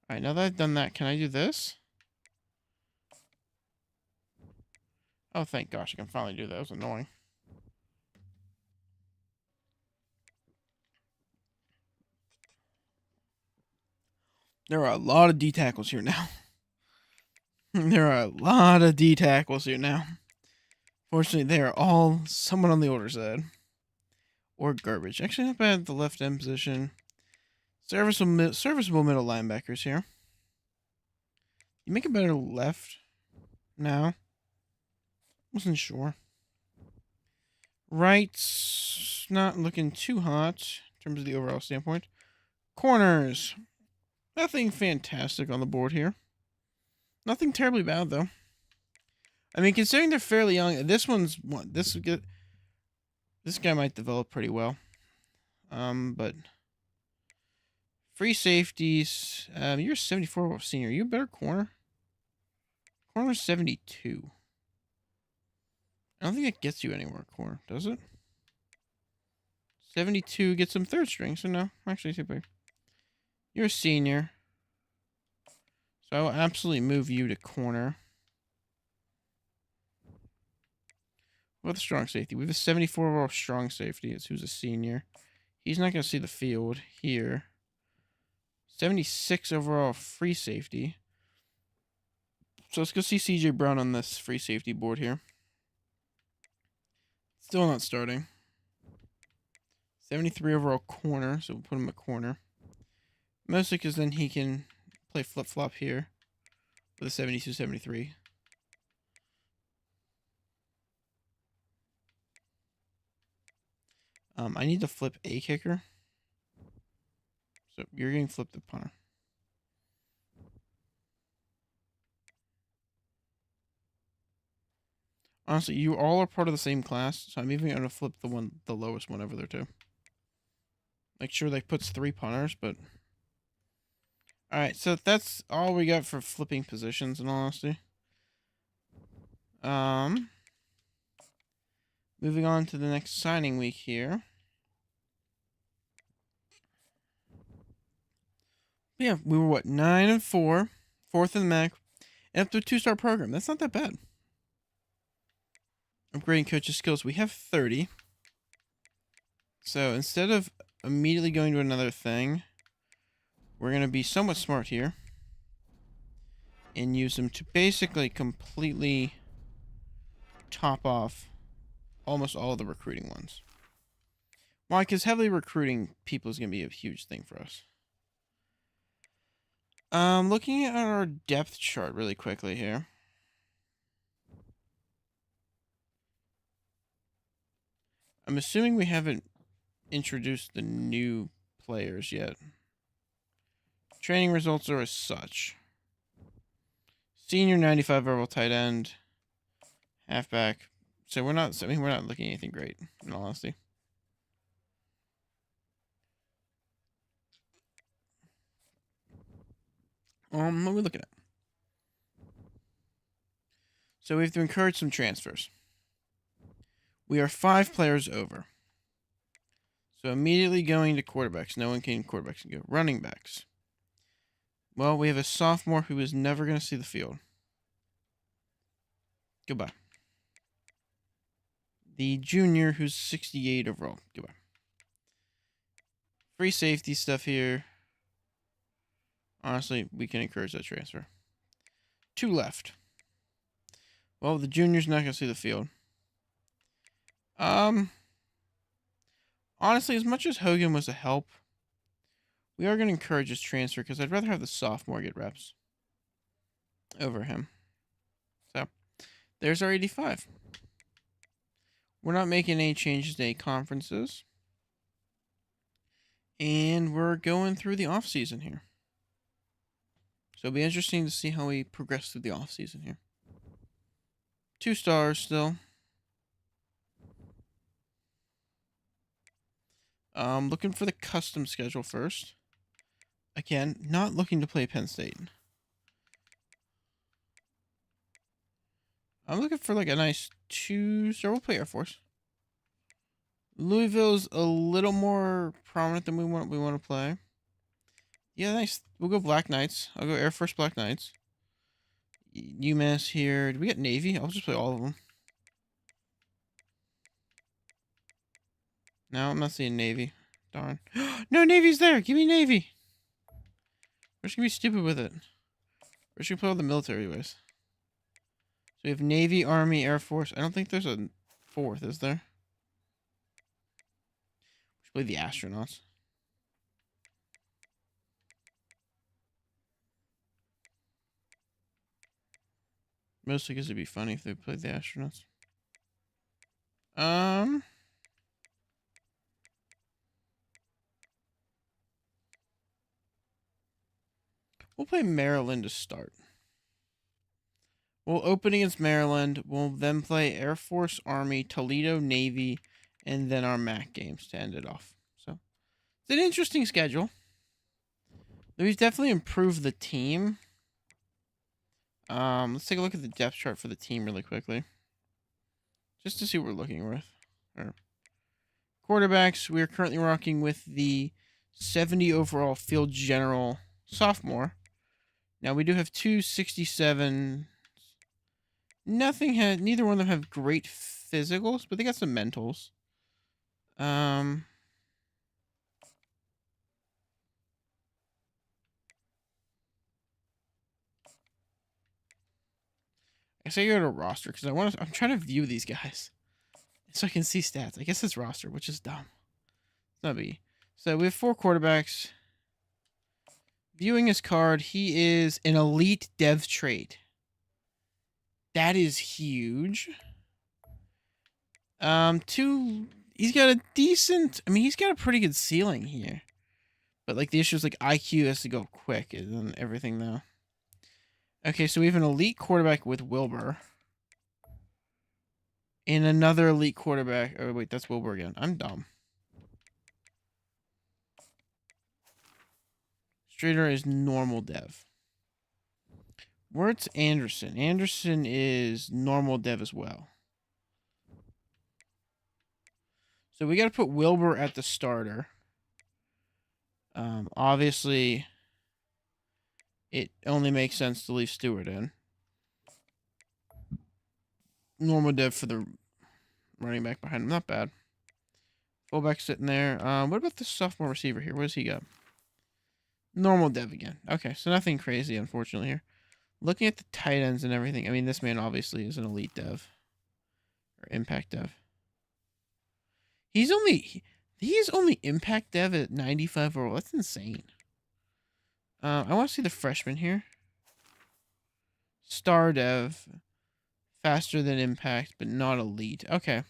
Alright, now that I've done that, can I do this? Oh, thank gosh, I can finally do that. That was annoying. There are a lot of D tackles here now. There are a lot of D tackles here now. Fortunately, they are all somewhat on the older side. Or garbage. Actually, not bad at the left end position. Serviceable middle linebackers here. You make a better left now. Wasn't sure. Right's not looking too hot in terms of the overall standpoint. Corners. Nothing fantastic on the board here. Nothing terribly bad, though. I mean, considering they're fairly young, this guy might develop pretty well. But free safeties. You're 74 senior. You a better corner? Corner's 72. I don't think it gets you anywhere, corner, does it? 72 gets some third string, so no. Actually, too big. You're a senior. So I will absolutely move you to corner. What about the strong safety? We have a 74 overall strong safety. It's who's a senior. He's not going to see the field here. 76 overall free safety. So let's go see CJ Brown on this free safety board here. Still not starting. 73 overall corner, so we'll put him at corner. Mostly because then he can play flip-flop here with a 72-73. I need to flip a kicker. So you're getting flipped the punter. Honestly, you all are part of the same class, so I'm even going to flip the lowest one over there too. Make sure that puts 3 punters, but... Alright, so that's all we got for flipping positions, in all honesty. Moving on to the next signing week here. Yeah, we were what, 9-4, 4th in the MAC, and up to a 2-star program. That's not that bad. Upgrading coaches' skills, we have 30. So instead of immediately going to another thing, we're going to be somewhat smart here and use them to basically completely top off almost all of the recruiting ones. Why? Because heavily recruiting people is going to be a huge thing for us. Looking at our depth chart really quickly here. I'm assuming we haven't introduced the new players yet. Training results are as such. Senior 95 overall tight end. Halfback. So we're not looking at anything great, in all honesty. What are we looking at? So we have to encourage some transfers. We are 5 players over. So immediately going to quarterbacks. No one can quarterbacks can go. Running backs. Well, we have a sophomore who is never going to see the field. Goodbye. The junior who's 68 overall. Goodbye. Free safety stuff here. Honestly, we can encourage that transfer. 2 left. Well, the junior's not going to see the field. Honestly, as much as Hogan was a help, we are going to encourage his transfer because I'd rather have the sophomore get reps over him. So, there's our 85. We're not making any changes to any conferences. And we're going through the off-season here. So it'll be interesting to see how we progress through the off-season here. 2 stars still. Looking for the custom schedule first. Again, not looking to play Penn State. I'm looking for like a nice 2-star. We'll play Air Force. Louisville's a little more prominent than we want to play. Yeah, nice. We'll go Black Knights. I'll go Air Force Black Knights. UMass here. Did we get Navy? I'll just play all of them. No, I'm not seeing Navy. Darn. No, Navy's there. Give me Navy. We're just going to be stupid with it. We're just going to play all the military ways. So we have Navy, Army, Air Force. I don't think there's a 4th, is there? We should play the astronauts. Mostly because it'd be funny if they played the astronauts. We'll play Maryland to start. We'll open against Maryland. We'll then play Air Force, Army, Toledo, Navy, and then our MAC games to end it off. So it's an interesting schedule. We've definitely improved the team. Let's take a look at the depth chart for the team really quickly, just to see what we're looking with. Our quarterbacks, we are currently rocking with the 70 overall field general sophomore. Now we do have 267. Neither one of them have great physicals, but they got some mentals. I guess I go to roster because I'm trying to view these guys so I can see stats. I guess it's roster, which is dumb. It's not big. So we have 4 quarterbacks. Viewing his card, he is an elite dev trait. That is huge. He's got a decent, he's got a pretty good ceiling here. But like the issue is like IQ has to go quick and everything though. Okay, so we have an elite quarterback with Wilbur. And another elite quarterback. Oh wait, that's Wilbur again. I'm dumb. Strader is normal dev. Where's Anderson? Anderson is normal dev as well. So we got to put Wilbur at the starter. Obviously, it only makes sense to leave Stewart in. Normal dev for the running back behind him. Not bad. Fullback sitting there. What about the sophomore receiver here? What does he got? Normal dev again. Okay, so nothing crazy, unfortunately, here. Looking at the tight ends and everything, this man obviously is an elite dev. Or impact dev. He's only impact dev at 95 overall. That's insane. I want to see the freshman here. Star dev. Faster than impact, but not elite. Okay.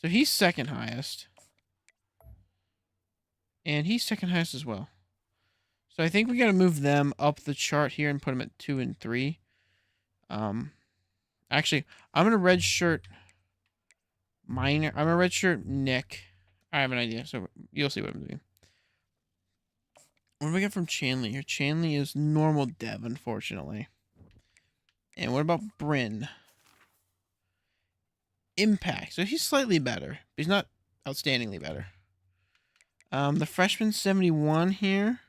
So he's second highest. And he's second highest as well. So I think we got to move them up the chart here and put them at 2 and 3. Actually, I'm going to redshirt Minor. I'm going to redshirt Nick. I have an idea, so you'll see what I'm doing. What do we get from Chanley here? Chanley is normal dev, unfortunately. And what about Bryn? Impact. So he's slightly better, but he's not outstandingly better. The freshman 71 here.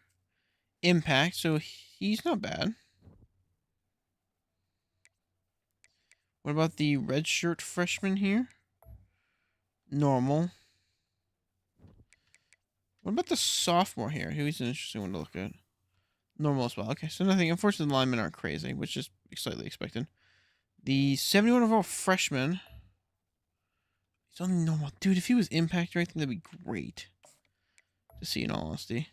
Impact, so he's not bad. What about the redshirt freshman here? Normal. What about the sophomore here? He's an interesting one to look at. Normal as well. Okay, so nothing. Unfortunately, the linemen aren't crazy, which is slightly expected. The 71 overall freshman. He's only normal. Dude, if he was impact or anything, that'd be great to see, in all honesty.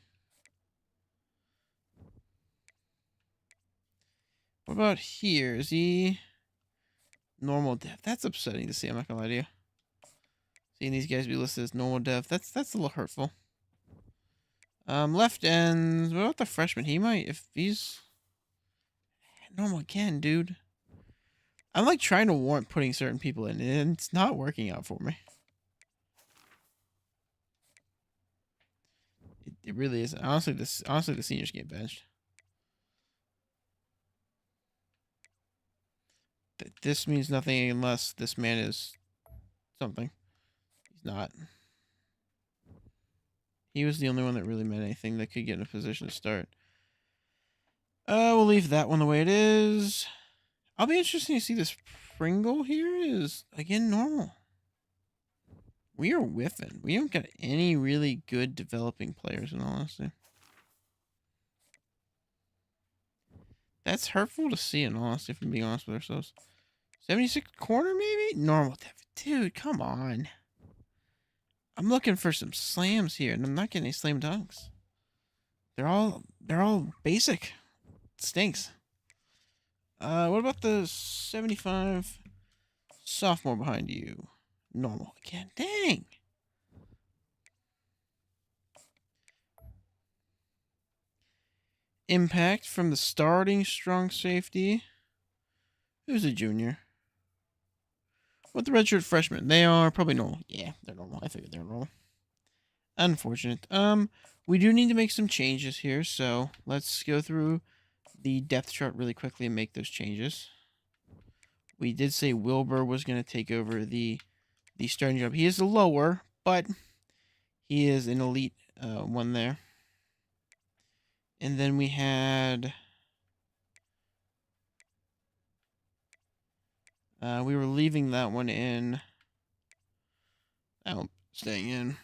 What about here? Is he normal dev? That's upsetting to see, I'm not gonna lie to you. Seeing these guys be listed as normal dev, that's a little hurtful. Left ends. What about the freshman? He might, if he's normal again, dude. I'm like trying to warrant putting certain people in, and it's not working out for me. It really is. Honestly, the seniors get benched. This means nothing unless this man is something. He's not. He was the only one that really meant anything that could get in a position to start. We'll leave that one the way it is. I'll be interested to see this Pringle here is, again, normal. We are whiffing. We don't got any really good developing players, in all honesty. That's hurtful to see, in all honesty, if I'm being honest with ourselves. 76 corner, maybe? Normal. Dude, come on. I'm looking for some slams here, and I'm not getting any slam dunks. They're all basic. It stinks. What about the 75 sophomore behind you? Normal again. Dang. impact from the starting strong safety. Who's a junior? What the redshirt freshmen? They are probably normal. Yeah, they're normal. I figured they're normal. Unfortunate. We do need to make some changes here, so let's go through the depth chart really quickly and make those changes. We did say Wilbur was going to take over the starting job. He is lower, but he is an elite one there. And then we had... we were leaving that one in. Oh, staying in.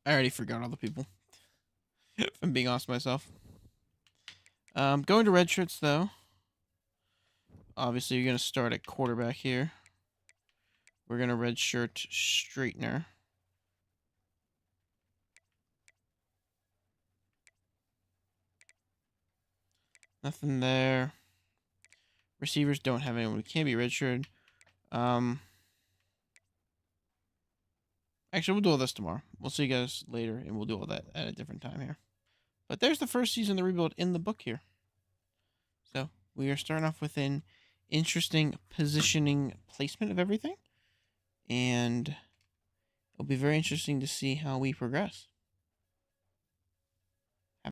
I already forgot all the people. If I'm being honest with myself. Going to red shirts, though. Obviously, you're going to start at quarterback here. We're going to red shirt straightener. Nothing there. Receivers don't have anyone who can be redshirted. Actually, we'll do all this tomorrow. We'll see you guys later, and we'll do all that at a different time here. But there's the first season of the rebuild in the book here. So we are starting off with an interesting positioning placement of everything. And it'll be very interesting to see how we progress.